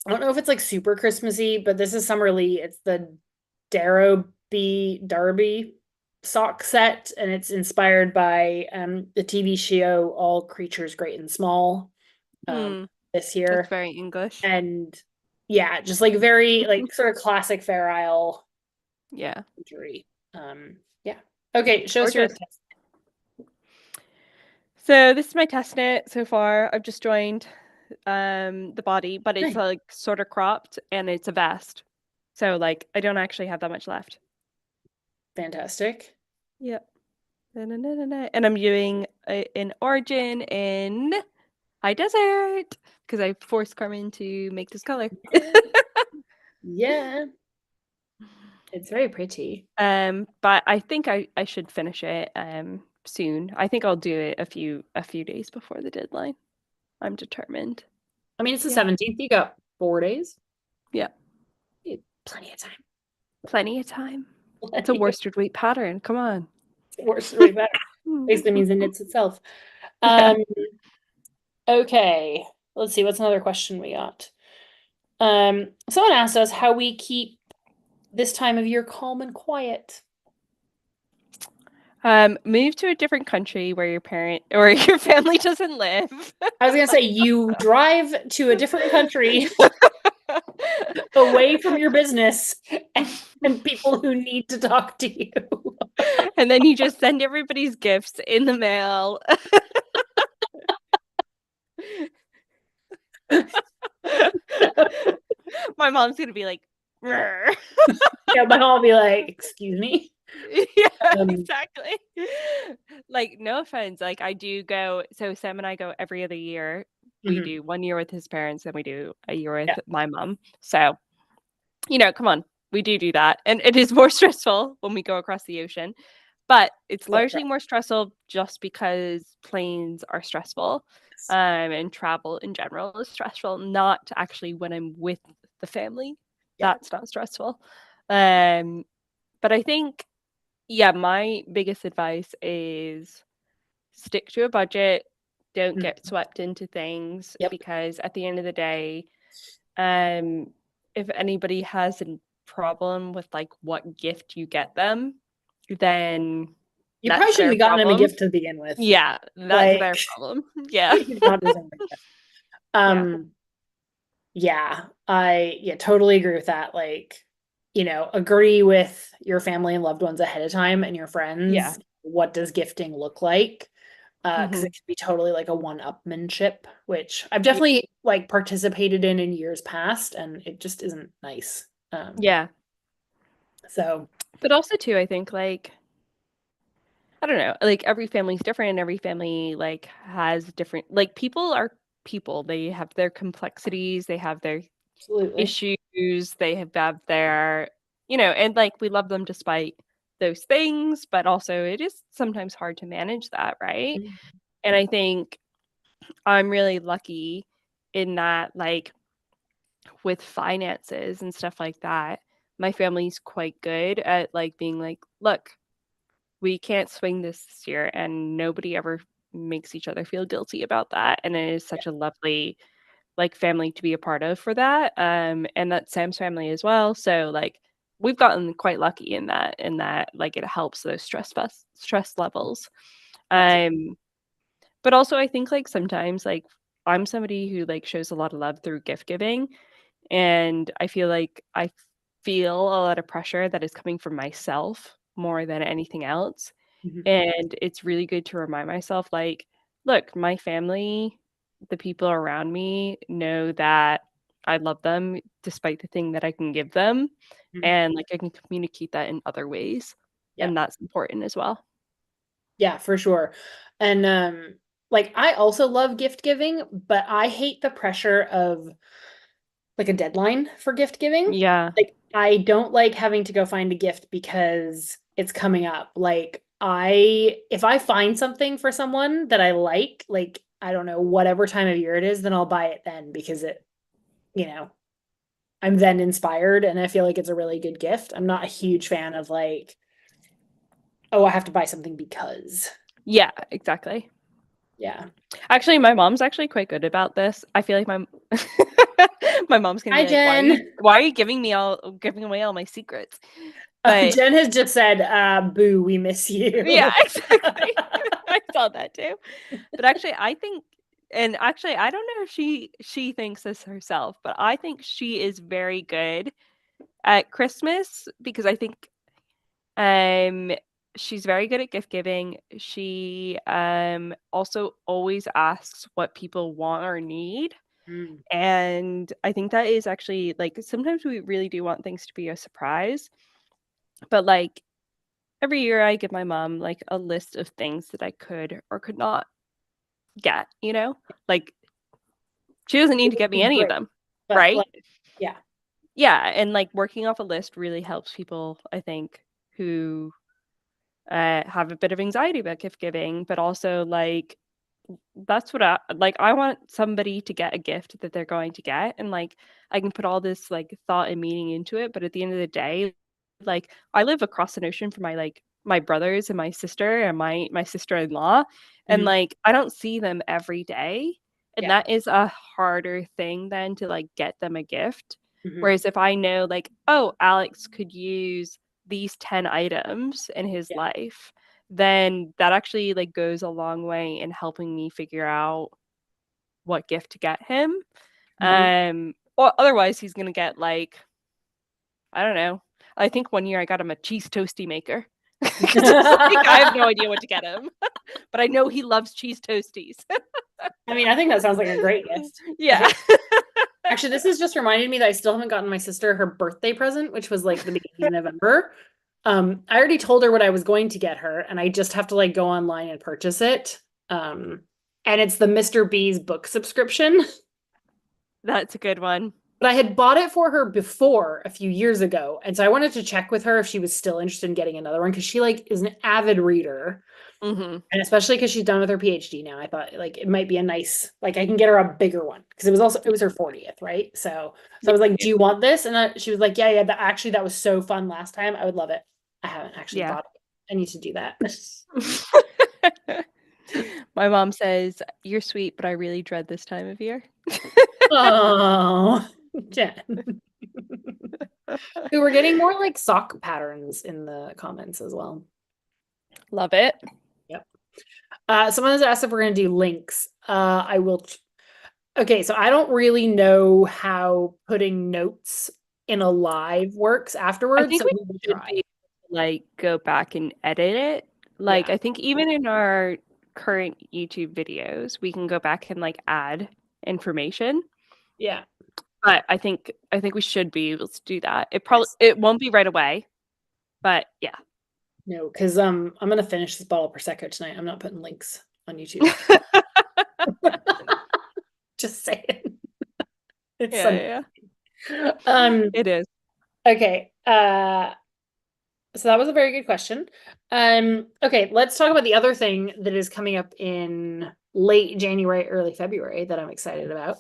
I don't know if it's like super Christmassy, but this is summerly. It's the Darby sock set, and it's inspired by the TV show All Creatures Great and Small this year. That's very English. And yeah, just like very like sort of classic Fair Isle. Yeah. Imagery. Yeah. Okay, show us your test. So this is my test knit so far. I've just joined the body, but it's like sort of cropped and it's a vest. So like I don't actually have that much left. Fantastic. Yep. And I'm doing an origin in high desert because I forced Carmen to make this color. Yeah. It's very pretty. But I think I should finish it soon. I think I'll do it a few days before the deadline. I'm determined. I mean, it's the 17th. You got 4 days. Yeah. Plenty of time. Plenty of time. It's a worsted weight pattern. Come on. Worsted weight pattern. Basically means it knits itself. Okay. Let's see. What's another question we got? Someone asked us how we keep this time of year calm and quiet. Move to a different country where your parent or your family doesn't live. I was gonna say you drive to a different country away from your business and people who need to talk to you. And then you just send everybody's gifts in the mail. My mom's gonna be like, yeah, my mom will be like, excuse me. Yeah, exactly. Like, no offense. Like, I do go. So Sam and I go every other year. We do 1 year with his parents, and we do a year with my mom. So, come on, we do that, and it is more stressful when we go across the ocean. But it's largely more stressful just because planes are stressful, and travel in general is stressful. Not actually when I'm with the family. That's not stressful. But I think. Yeah, my biggest advice is stick to a budget. Don't get swept into things because at the end of the day, if anybody has a problem with like what gift you get them, then you probably shouldn't have gotten them a gift to begin with. Yeah, that's their problem. Yeah. Yeah, I totally agree with that. Like, agree with your family and loved ones ahead of time and your friends. Yeah. What does gifting look like? Because it can be totally like a one-upmanship, which I've definitely like participated in years past, and it just isn't nice. Yeah. So, but also too, I think like I don't know, like every family's different, and every family like has different like people are people. They have their complexities, they have their issues, they have their and like we love them despite those things, but also it is sometimes hard to manage that, right? And I think I'm really lucky in that, like with finances and stuff like that, my family's quite good at like being like, look, we can't swing this year, and nobody ever makes each other feel guilty about that. And it is such a lovely like family to be a part of for that. And that's Sam's family as well. So like we've gotten quite lucky in that like it helps those stress levels. But also I think like sometimes like I'm somebody who like shows a lot of love through gift giving, and I feel like I feel a lot of pressure that is coming from myself more than anything else. And it's really good to remind myself like, look, my family, the people around me know that I love them despite the thing that I can give them. And like I can communicate that in other ways. And that's important as well. Yeah, for sure. And like I also love gift giving, but I hate the pressure of like a deadline for gift giving. Yeah. Like I don't like having to go find a gift because it's coming up. Like if I find something for someone that I like I don't know, whatever time of year it is, then I'll buy it then because I'm then inspired and I feel like it's a really good gift. I'm not a huge fan of like, oh, I have to buy something because. Yeah, exactly. Yeah. Actually, my mom's actually quite good about this. I feel like my mom's gonna be Hi, like, Jen. why are you giving away all my secrets? But Jen has just said, boo, we miss you. yeah, exactly. I saw that too. But actually, I don't know if she thinks this herself, but I think she is very good at Christmas because I think she's very good at gift giving. She also always asks what people want or need. Mm. And I think that is actually like sometimes we really do want things to be a surprise. But like every year I give my mom like a list of things that I could or could not get, Like she doesn't need to get me any of them, but, right? like, yeah. Yeah, and like working off a list really helps people, I think, who have a bit of anxiety about gift giving, but also like that's what I want somebody to get a gift that they're going to get, and like I can put all this like thought and meaning into it, but at the end of the day, like I live across an ocean from my brothers and my sister and my sister-in-law, and like I don't see them every day, and that is a harder thing than to like get them a gift. Whereas if I know like, oh, Alex could use these 10 items in his life, then that actually like goes a long way in helping me figure out what gift to get him. Or otherwise he's gonna get like, I don't know. I think one year I got him a cheese toasty maker. I have no idea what to get him, but I know he loves cheese toasties. I mean, I think that sounds like a great gift. Yeah. Actually, this has just reminded me that I still haven't gotten my sister her birthday present, which was like the beginning of November. I already told her what I was going to get her, and I just have to like go online and purchase it. And it's the Mr. B's book subscription. That's a good one. But I had bought it for her before a few years ago. And so I wanted to check with her if she was still interested in getting another one because she like is an avid reader. And especially because she's done with her PhD now, I thought like it might be a nice, like I can get her a bigger one because it was her 40th, right? So I was like, do you want this? And she was like, yeah, actually that was so fun last time. I would love it. I haven't actually bought it. I need to do that. My mom says, you're sweet, but I really dread this time of year. Oh, Jen. We're getting more like sock patterns in the comments as well. Love it. Yep. Someone has asked if we're going to do links. I will. Okay, so I don't really know how putting notes in a live works afterwards. I think so we should be able to, like go back and edit it. Like I think even in our current YouTube videos, we can go back and like add information. Yeah. But I think we should be able to do that. It won't be right away, but yeah. No, because I'm gonna finish this bottle of Prosecco tonight. I'm not putting links on YouTube. Just saying. It's it is. Okay. So that was a very good question. Okay, let's talk about the other thing that is coming up in late January, early February that I'm excited about.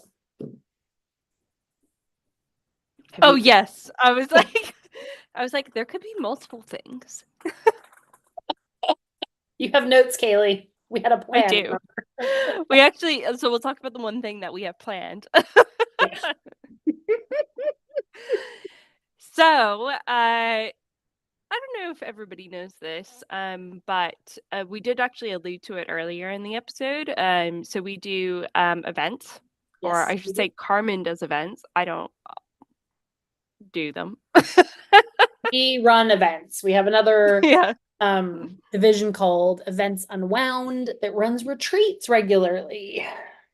Yes. I was like, there could be multiple things. You have notes, Kaylee. We had a plan. I do. We actually, so we'll talk about the one thing that we have planned. So, I don't know if everybody knows this, but we did actually allude to it earlier in the episode. So we do events, or I should say Carmen does events. I don't do them. We run events. We have another division called Events Unwound that runs retreats regularly.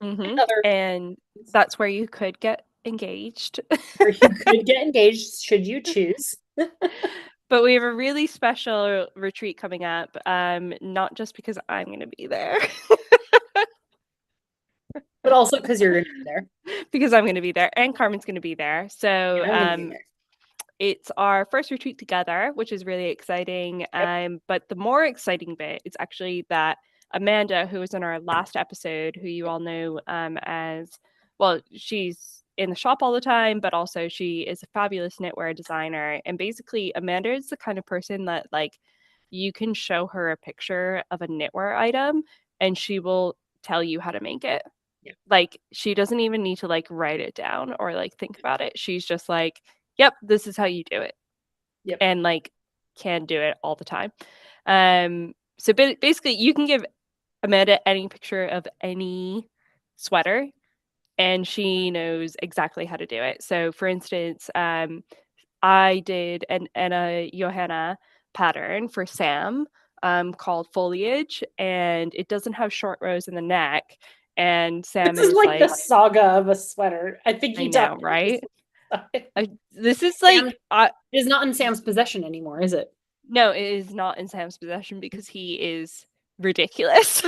And that's where you could get engaged. Or you could get engaged should you choose. But we have a really special retreat coming up, not just because I'm going to be there. But also because you're going to be there. Because I'm going to be there, and Carmen's going to be there. So it's our first retreat together, which is really exciting. Yep. But the more exciting bit is actually that Amanda, who was in our last episode, who you all know as, well, she's in the shop all the time, but also she is a fabulous knitwear designer. And basically, Amanda is the kind of person that, like, you can show her a picture of a knitwear item and she will tell you how to make it. Yeah. Like, she doesn't even need to like write it down or like think about it. She's just like, yep, this is how you do it. Yep. And like can do it all the time. So basically you can give Amanda any picture of any sweater and she knows exactly how to do it. So for instance, I did an Anna Johanna pattern for Sam called Foliage, and it doesn't have short rows in the neck. And Sam this is like the saga of a sweater. I think you know, right? This is like it is not in Sam's possession anymore, is it? No, it is not in Sam's possession because he is ridiculous.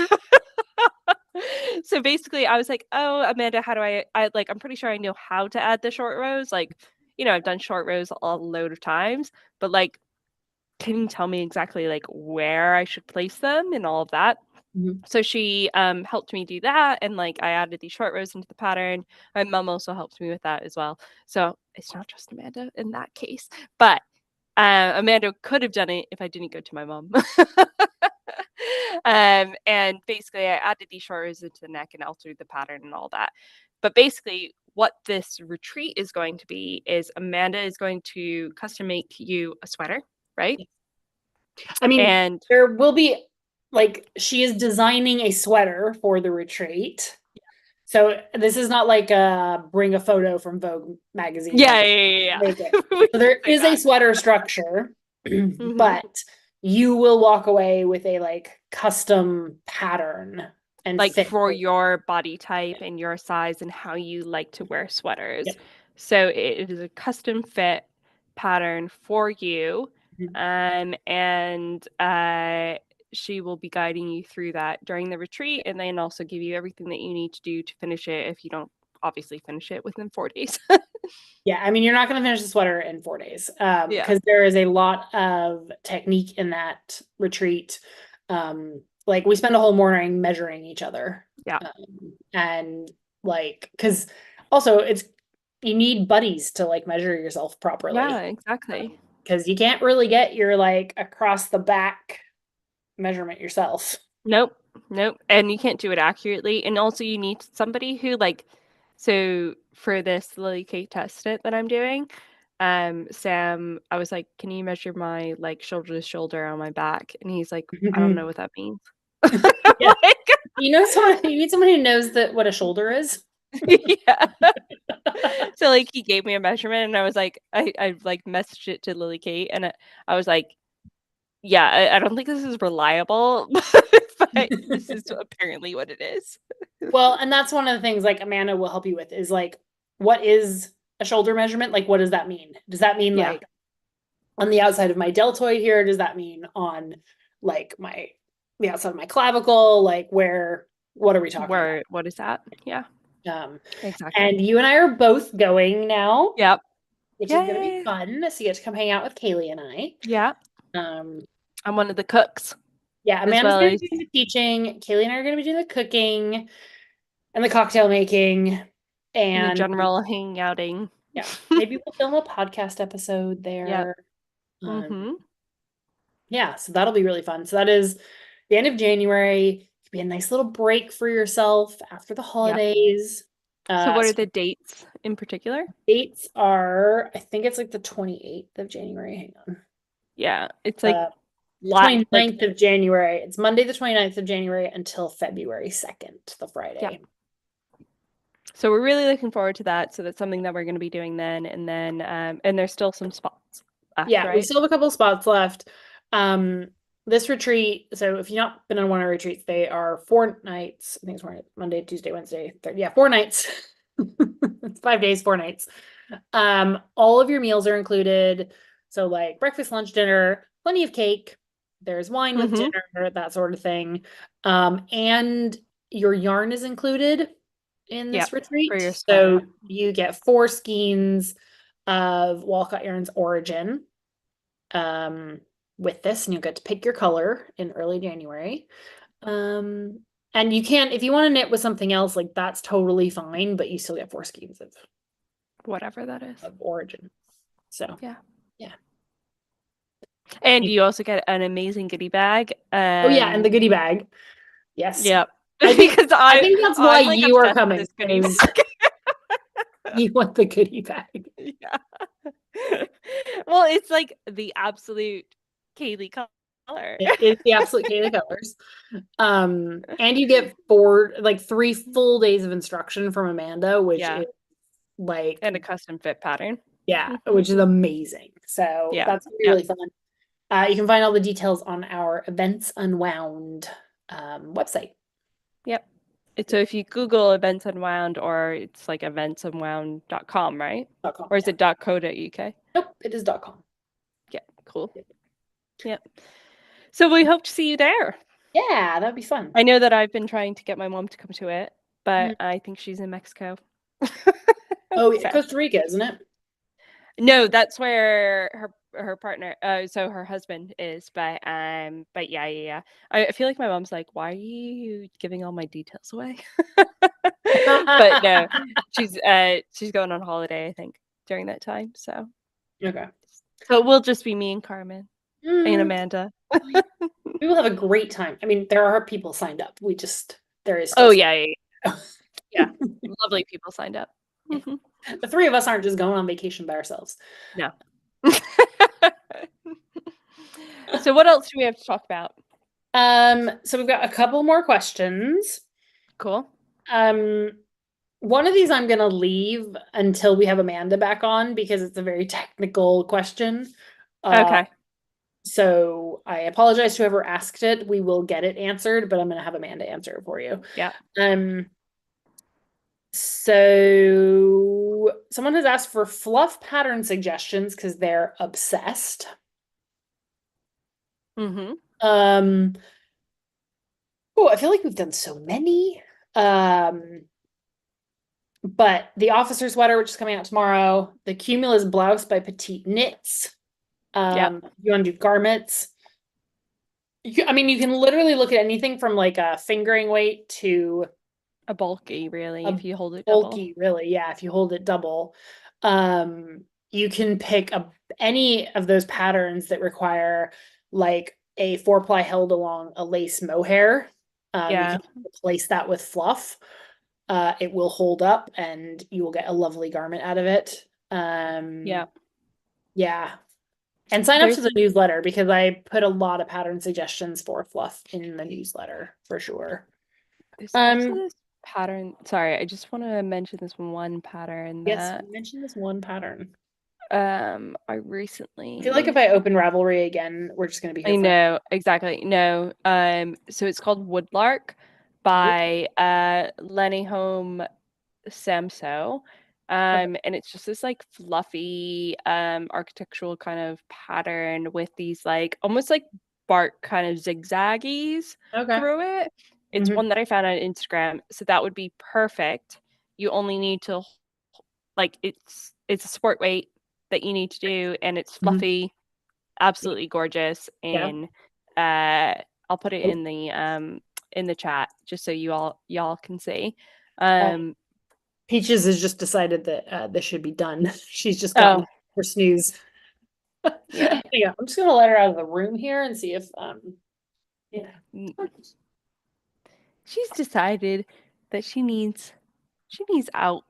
So basically I was like, oh, Amanda, how do I like, I'm pretty sure I know how to add the short rows. Like, you know, I've done short rows a load of times, but like, can you tell me exactly like where I should place them and all of that? Mm-hmm. So she helped me do that, and like I added these short rows into the pattern. My mom also helped me with that as well. So it's not just Amanda in that case, but Amanda could have done it if I didn't go to my mom. And basically I added these short rows into the neck and altered the pattern and all that. But basically what this retreat is going to be is Amanda is going to custom make you a sweater, right? I mean, and there will be, like, she is designing a sweater for the retreat. Yeah. So this is not like bring a photo from Vogue magazine. Yeah. Make it. So there is a sweater structure, but you will walk away with a like custom pattern and like for your body type and your size and how you like to wear sweaters. Yep. So it is a custom fit pattern for you. And she will be guiding you through that during the retreat, and then also give you everything that you need to do to finish it if you don't obviously finish it within 4 days. Yeah, I mean, you're not going to finish the sweater in 4 days because there is a lot of technique in that retreat. Like we spend a whole morning measuring each other. Yeah. And like, because also you need buddies to like measure yourself properly. Yeah, exactly. Because you can't really get your like across the back measurement yourself. Nope. And you can't do it accurately. And also you need somebody who like, so for this Lily Kate test knit that I'm doing, Sam, I was like, can you measure my like shoulder to shoulder on my back? And he's like, I don't know what that means. Yeah. You need someone who knows what a shoulder is. Yeah. So like he gave me a measurement and I was like, I like messaged it to Lily Kate and I was like, yeah, I don't think this is reliable, but this is apparently what it is. Well, and that's one of the things like Amanda will help you with is like, what is a shoulder measurement? Like, what does that mean? Does that mean like on the outside of my deltoid here? Does that mean on like the outside of my clavicle? Like what are we talking about? What is that? Yeah. Exactly. And you and I are both going now. Yep. Which is going to be fun. So you get to come hang out with Kaylee and I. Yeah. I'm one of the cooks. Yeah, Amanda's going to be doing the teaching. Kaylee and I are going to be doing the cooking and the cocktail making and the general hanging outing. Yeah, maybe we'll film a podcast episode there. Yeah. Yeah, so that'll be really fun. So that is the end of January. It'll be a nice little break for yourself after the holidays. Yep. So what are the dates in particular? Dates are, I think it's like the 28th of January. Hang on. Yeah, it's like 29th of January. It's Monday the 29th of January until February 2nd, the Friday. Yeah. So we're really looking forward to that. So that's something that we're going to be doing then. And then, and there's still some spots left, right? We still have a couple of spots left. This retreat, so if you've not been on one of our retreats, they are 4 nights. I think it's Monday, Tuesday, Wednesday, Thursday. Yeah, 4 nights. It's 5 days, 4 nights. All of your meals are included. So like breakfast, lunch, dinner, plenty of cake. There's wine with dinner, that sort of thing. And your yarn is included. in this for retreat. your So sweater. you get 4 skeins of Walcott Yarns Origin with this, and you'll get to pick your color in early January. And you can, if you want to knit with something else, like that's totally fine, but you still get 4 skeins of Whatever that is. Origin. So yeah. Yeah. And you also get an amazing goodie bag. Oh yeah, and the goodie bag. Yes. Yep. I think Because I think that's why like you are obsessed with coming. this goodie is bag. You want the goodie bag. Yeah. Well, it's like the absolute Kaylee color. It's the absolute Kaylee colors. And you get 3 full days of instruction from Amanda, which is like, and a custom fit pattern. Yeah, which is amazing. So that's really fun. You can find all the details on our Events Unwound website. Yep. So if you Google Events Unwound, or it's like eventsunwound.com, right? .com, or is it .co.uk? Nope, it is .com. Yeah, cool. Yep. So we hope to see you there. Yeah, that'd be fun. I know that I've been trying to get my mom to come to it, but I think she's in Mexico. Oh, yeah, Costa Rica, isn't it? No, that's where her partner, so her husband is, but yeah. I feel like my mom's like, why are you giving all my details away? But no, she's going on holiday, I think, during that time. So okay, so it will just be me and Carmen and Amanda. We will have a great time. I mean, there are people signed up. There is. Yeah. Lovely people signed up. The 3 of us aren't just going on vacation by ourselves. No. So what else do we have to talk about? So we've got a couple more questions. Cool. One of these I'm going to leave until we have Amanda back on because it's a very technical question. Okay. So I apologize to whoever asked it. We will get it answered, but I'm going to have Amanda answer it for you. Yeah. So someone has asked for fluff pattern suggestions because they're obsessed. Mm-hmm. Oh, I feel like we've done so many. But the officer sweater, which is coming out tomorrow, the Cumulus blouse by Petite Knits. You want to do garments. You can literally look at anything from like a fingering weight to a bulky, really, if you hold it bulky, double. really, yeah, if you hold it double. You can pick any of those patterns that require like a 4-ply held along a lace mohair. You can replace that with fluff. It will hold up and you will get a lovely garment out of it. Yeah. And sign up to the newsletter because I put a lot of pattern suggestions for fluff in the newsletter for sure. There's also this pattern. Sorry, I just want to mention this one pattern. Yes, mention this one pattern. I recently. I feel like if I open Ravelry again, we're just gonna be here. I know, exactly. No. So it's called Woodlark by Lenny Home Samso. And it's just this like fluffy architectural kind of pattern with these like almost like bark kind of zigzaggies through it. It's one that I found on Instagram, so that would be perfect. You only need to like it's a sport weight that you need to do, and it's fluffy, absolutely gorgeous. And I'll put it in the chat just so y'all can see. Peaches has just decided that this should be done. She's just gotten her snooze. Yeah, I'm just gonna let her out of the room here and see if she's decided that she needs out.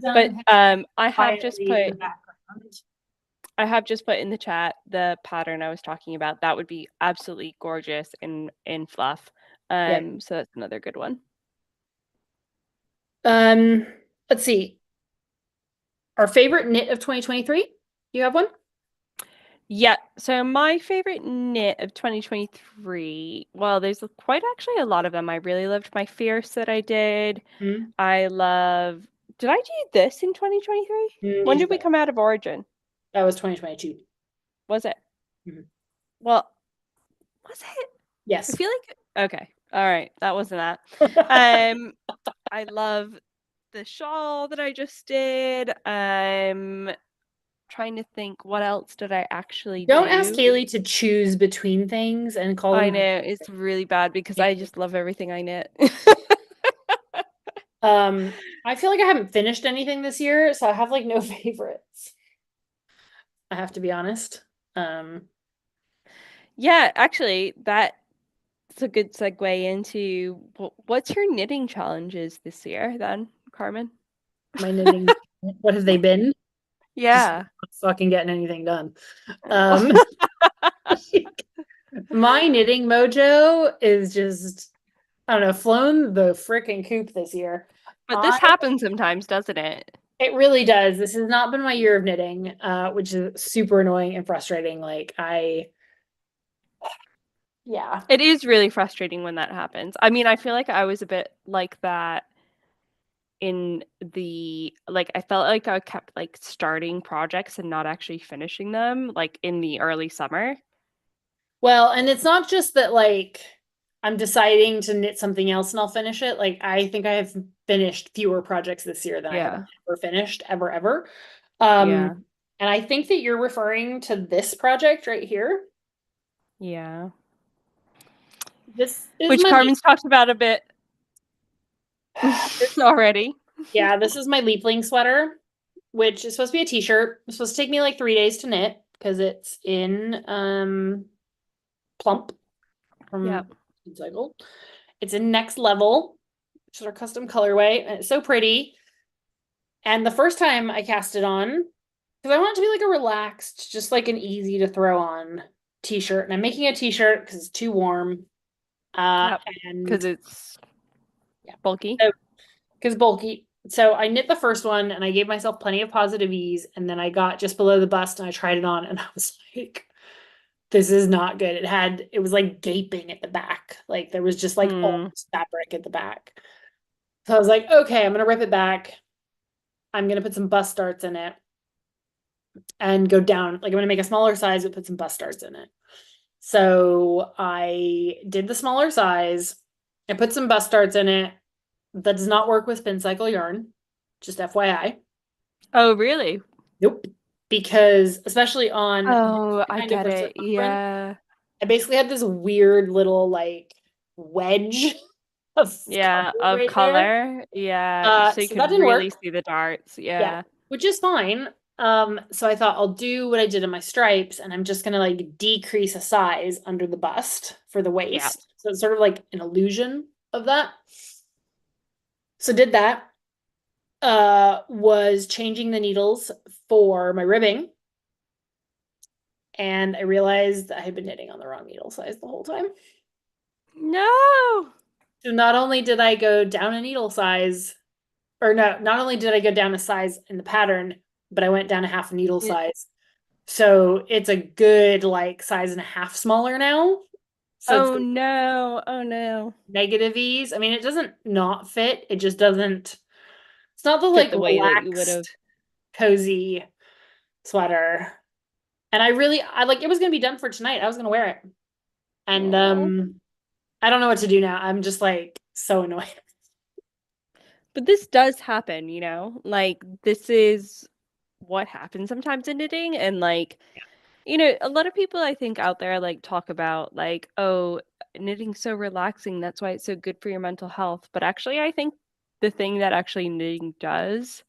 But I have just put in the chat the pattern I was talking about. That would be absolutely gorgeous in fluff. So that's another good one. Let's see. Our favorite knit of 2023. You have one? Yeah. So my favorite knit of 2023. Well, there's quite actually a lot of them. I really loved my Fierce that I did. I love. Did I do this in 2023? When did we come out of Origin? That was 2022. Was it? Well, was it? Yes. I feel like All right, that wasn't that. I love the shawl that I just did. I'm trying to think, what else did I actually Don't do? ask Kaylee to choose between things and call them. I know, it's really bad because I just love everything I knit. I feel like I haven't finished anything this year, so I have like no favorites. I have to be honest. Yeah, actually, that's a good segue into what's your knitting challenges this year then, Carmen? My knitting, what have they been? Yeah. Just not fucking getting anything done. My knitting mojo is just, I don't know, flown the freaking coop this year. But this happens sometimes, doesn't it? It really does. This has not been my year of knitting, which is super annoying and frustrating. Yeah. It is really frustrating when that happens. I mean, I feel like I was a bit like that in I felt like I kept like starting projects and not actually finishing them like in the early summer. Well, and it's not just that like I'm deciding to knit something else and I'll finish it. Like I think I have finished fewer projects this year than I have ever finished ever. Yeah. And I think that you're referring to this project right here. Yeah. This is Which Carmen's talked about a bit already. Yeah, this is my Leapling sweater, which is supposed to be a t-shirt. It's supposed to take me like 3 days to knit because it's in Plump from Cycle. It's in Next Level, which is our custom colorway, and it's so pretty. And the first time I cast it on, because I want it to be like a relaxed, just like an easy to throw on t-shirt. And I'm making a t-shirt because it's too warm. And because it's bulky. Because bulky. So I knit the first one and I gave myself plenty of positive ease. And then I got just below the bust and I tried it on and I was like, this is not good. It was like gaping at the back. Like there was just like almost fabric at the back. So I was like, okay, I'm going to rip it back. I'm going to put some bust darts in it and go down. Like I'm going to make a smaller size, but put some bust darts in it. So I did the smaller size. I put some bust darts in it. That does not work with spin cycle yarn, just FYI. Oh, really? Nope. Because especially on I get it. Yeah. I basically had this weird little like wedge of color. There. Yeah. So you so could really see the darts. Yeah. Which is fine. So I thought I'll do what I did in my stripes and I'm just gonna like decrease a size under the bust for the waist. Yeah. So it's sort of like an illusion of that. So did that. Was changing the needles for my ribbing. And I realized I had been knitting on the wrong needle size the whole time. No. So not only did I go down a needle size, not only did I go down a size in the pattern, but I went down a half needle size. So it's a good like size and a half smaller now. So oh no. Negative ease. I mean, it doesn't not fit. It just doesn't. It's not the fit like the way that you would have cozy sweater. And I like it was gonna be done for tonight. I was gonna wear it. And I don't know what to do now. I'm just like so annoyed. But this does happen, you know? Like this is what happens sometimes in knitting and like you know, a lot of people I think out there like talk about like, oh, knitting's so relaxing, that's why it's so good for your mental health. But actually I think the thing that actually knitting does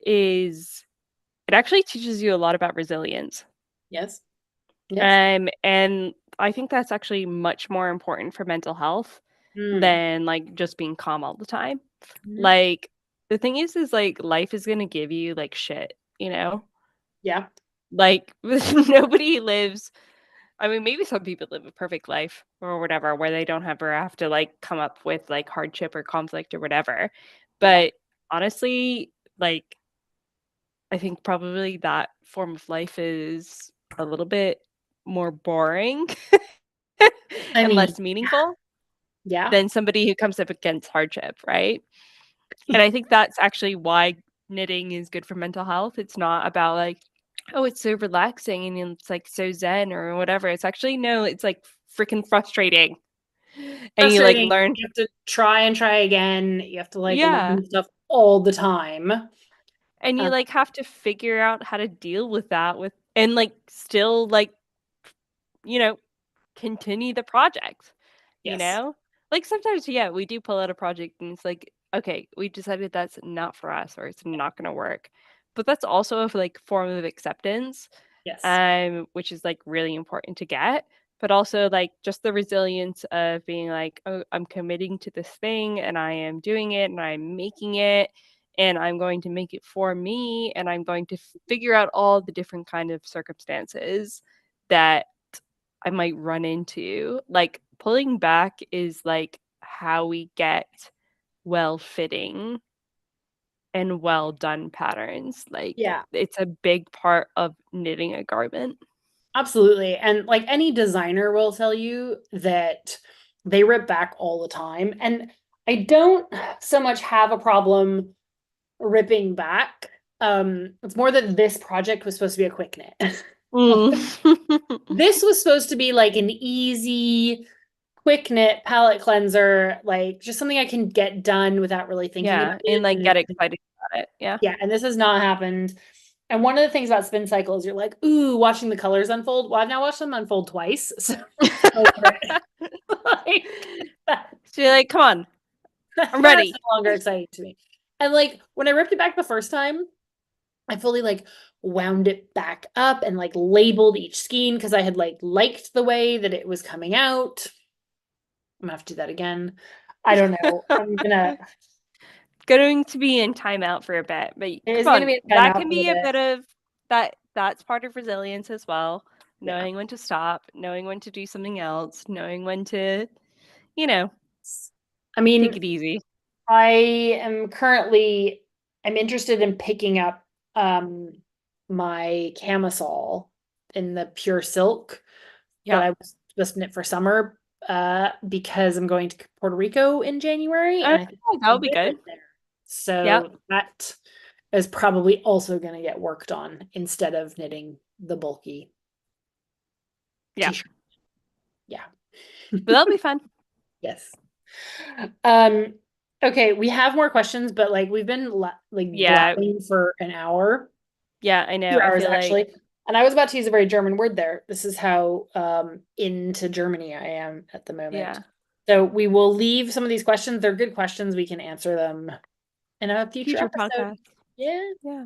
is it actually teaches you a lot about resilience. Yes. And I think that's actually much more important for mental health than like just being calm all the time. Like the thing is like life is gonna give you like shit, you know? Yeah. Like nobody lives. I mean, maybe some people live a perfect life or whatever, where they don't ever have to like come up with like hardship or conflict or whatever. But honestly, like I think probably that form of life is a little bit more boring and less meaningful than somebody who comes up against hardship, right? And I think that's actually why knitting is good for mental health. It's not about like, oh, it's so relaxing and it's like so zen or whatever. It's actually no, it's like freaking frustrating. And you like Frustrating. learn. You have to try and try again. You have to like Yeah. learn stuff all the time. And you like have to figure out how to deal with that and like still like, you know, continue the project. You Yes. know? Like sometimes, yeah, we do pull out a project and it's like, okay, we decided that's not for us or it's not gonna work. But that's also a like form of acceptance, Yes. which is like really important to get. But also like just the resilience of being like, oh, I'm committing to this thing and I am doing it and I'm making it and I'm going to make it for me and I'm going to figure out all the different kind of circumstances that I might run into. Like pulling back is like how we get well-fitting and well done patterns. Like Yeah. it's a big part of knitting a garment. Absolutely. And like any designer will tell you that they rip back all the time. And I don't so much have a problem ripping back. It's more that this project was supposed to be a quick knit. This was supposed to be like an easy, quick knit palette cleanser, like just something I can get done without really thinking about it. And like get excited about it. Yeah. Yeah, and this has not happened. And one of the things about spin cycles, you're like, ooh, watching the colors unfold. Well, I've now watched them unfold twice. So, like, so you're like, come on, I'm ready. That's no longer exciting to me. And like when I ripped it back the first time, I fully like wound it back up and like labeled each skein because I had like liked the way that it was coming out. I'm gonna have to do that again. I don't know. I'm going to be in timeout for a bit, but It come is on, be that can be a bit of that. That's part of resilience as well. Knowing when to stop, knowing when to do something else, knowing when to, you know, I mean, take it easy. I'm interested in picking up my camisole in the pure silk that I was supposed to knit for summer because I'm going to Puerto Rico in January and I think that would be good. there. So that is probably also going to get worked on instead of knitting the bulky t-shirt. Yeah. But that'll be fun. Yes. Okay, we have more questions, but like we've been blabbing for an hour. Yeah, I know. 2 hours I feel actually. like... And I was about to use a very German word there. This is how into Germany I am at the moment. Yeah. So we will leave some of these questions. They're good questions. We can answer them in a future episode. Podcast. Yeah. Yeah.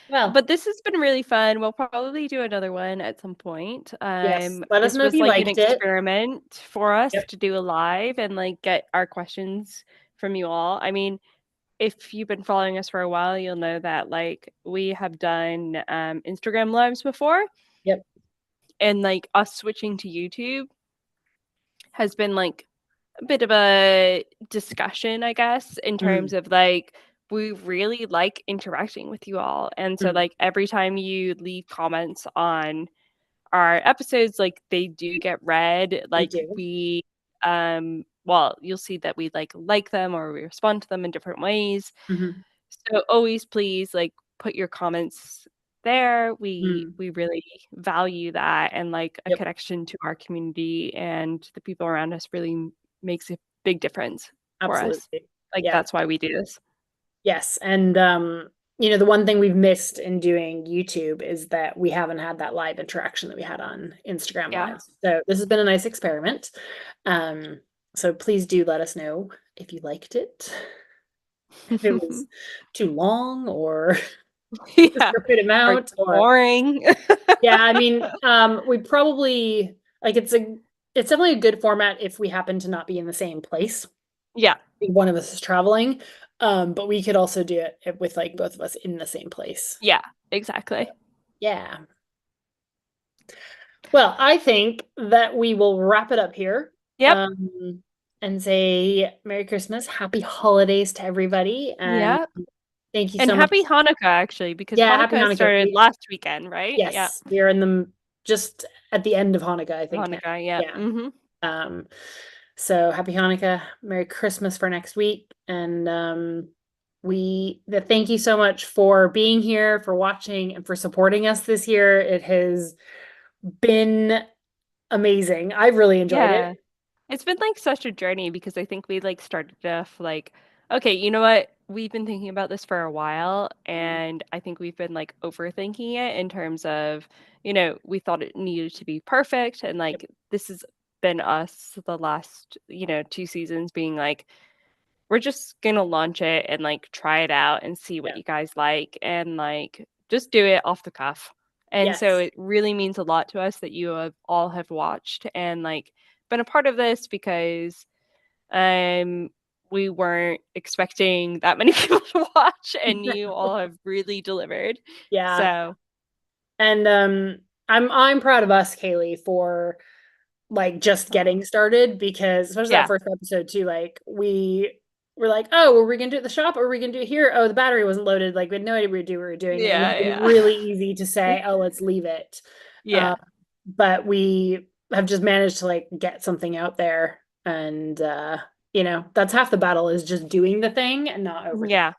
Well, but this has been really fun. We'll probably do another one at some point. Yes. Let us know if you like liked an experiment for us to do a live and like get our questions from you all. I mean, if you've been following us for a while, you'll know that like we have done Instagram lives before. Yep. And like us switching to YouTube has been like a bit of a discussion, I guess, in terms of like we really like interacting with you all. And so like every time you leave comments on our episodes, like they do get read. Like we well, you'll see that we like them or we respond to them in different ways. So always please like put your comments there. We really value that, and like a connection to our community and the people around us really makes a big difference for us. Like that's why we do this. Yes. And you know, the one thing we've missed in doing YouTube is that we haven't had that live interaction that we had on Instagram Live. So this has been a nice experiment. So please do let us know if you liked it. If it was too long or the appropriate amount or boring. Yeah, I mean, we probably like it's definitely a good format if we happen to not be in the same place. Yeah. One of us is traveling. But we could also do it with like both of us in the same place. Yeah, exactly. Yeah. Well, I think that we will wrap it up here. Yep. And say Merry Christmas, Happy Holidays to everybody. And thank you so much. And Happy Hanukkah, actually, because Hanukkah started last weekend, right? Yes. We're in just at the end of Hanukkah, I think. Hanukkah, yeah. So happy Hanukkah, Merry Christmas for next week. And thank you so much for being here, for watching, and for supporting us this year. It has been amazing. I've really enjoyed it. It's been like such a journey because I think we like started off like, okay, you know what? We've been thinking about this for a while, and I think we've been like overthinking it in terms of, we thought it needed to be perfect, and like this has been us the last, 2 seasons being like, we're just gonna launch it and like try it out and see what you guys like, and like just do it off the cuff. And so it really means a lot to us that you all have watched and like been a part of this, because we weren't expecting that many people to watch, and you all have really delivered. Yeah. So, and I'm proud of us, Kaylee, for like just getting started, because especially that first episode too, like we were like, oh, were we gonna do it at the shop or were we gonna do it here? Oh, the battery wasn't loaded. Like we had no idea what we were doing. Yeah, it was really easy to say, oh, let's leave it. Yeah. But we have just managed to like get something out there, and that's half the battle, is just doing the thing and not overthinking. Yeah.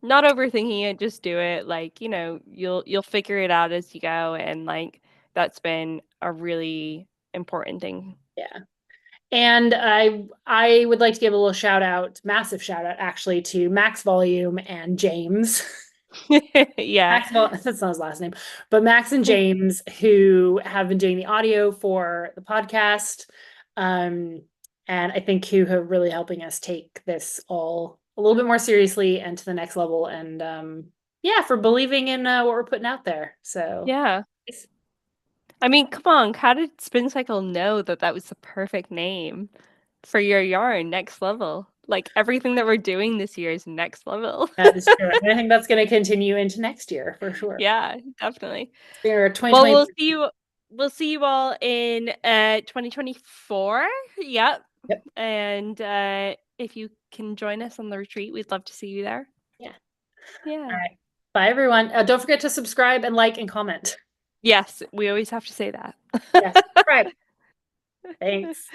Not overthinking it, just do it. Like, you'll figure it out as you go, and like that's been a really important thing. Yeah. And I would like to give a little massive shout out actually, to Max Volume and James. Yeah. That's not his last name, but Max and James, who have been doing the audio for the podcast. And I think who have really helping us take this all a little bit more seriously and to the next level. And for believing in what we're putting out there. So yeah. I mean, come on, how did Spin Cycle know that was the perfect name for your yarn, Next Level? Like everything that we're doing this year is next level. That is true. And I think that's going to continue into next year for sure. Yeah, definitely. Well, we'll see you all in 2024. Yep. And if you can join us on the retreat, we'd love to see you there. Yeah. Yeah. All right. Bye, everyone. Don't forget to subscribe and like and comment. Yes, we always have to say that. Yes, subscribe. Thanks.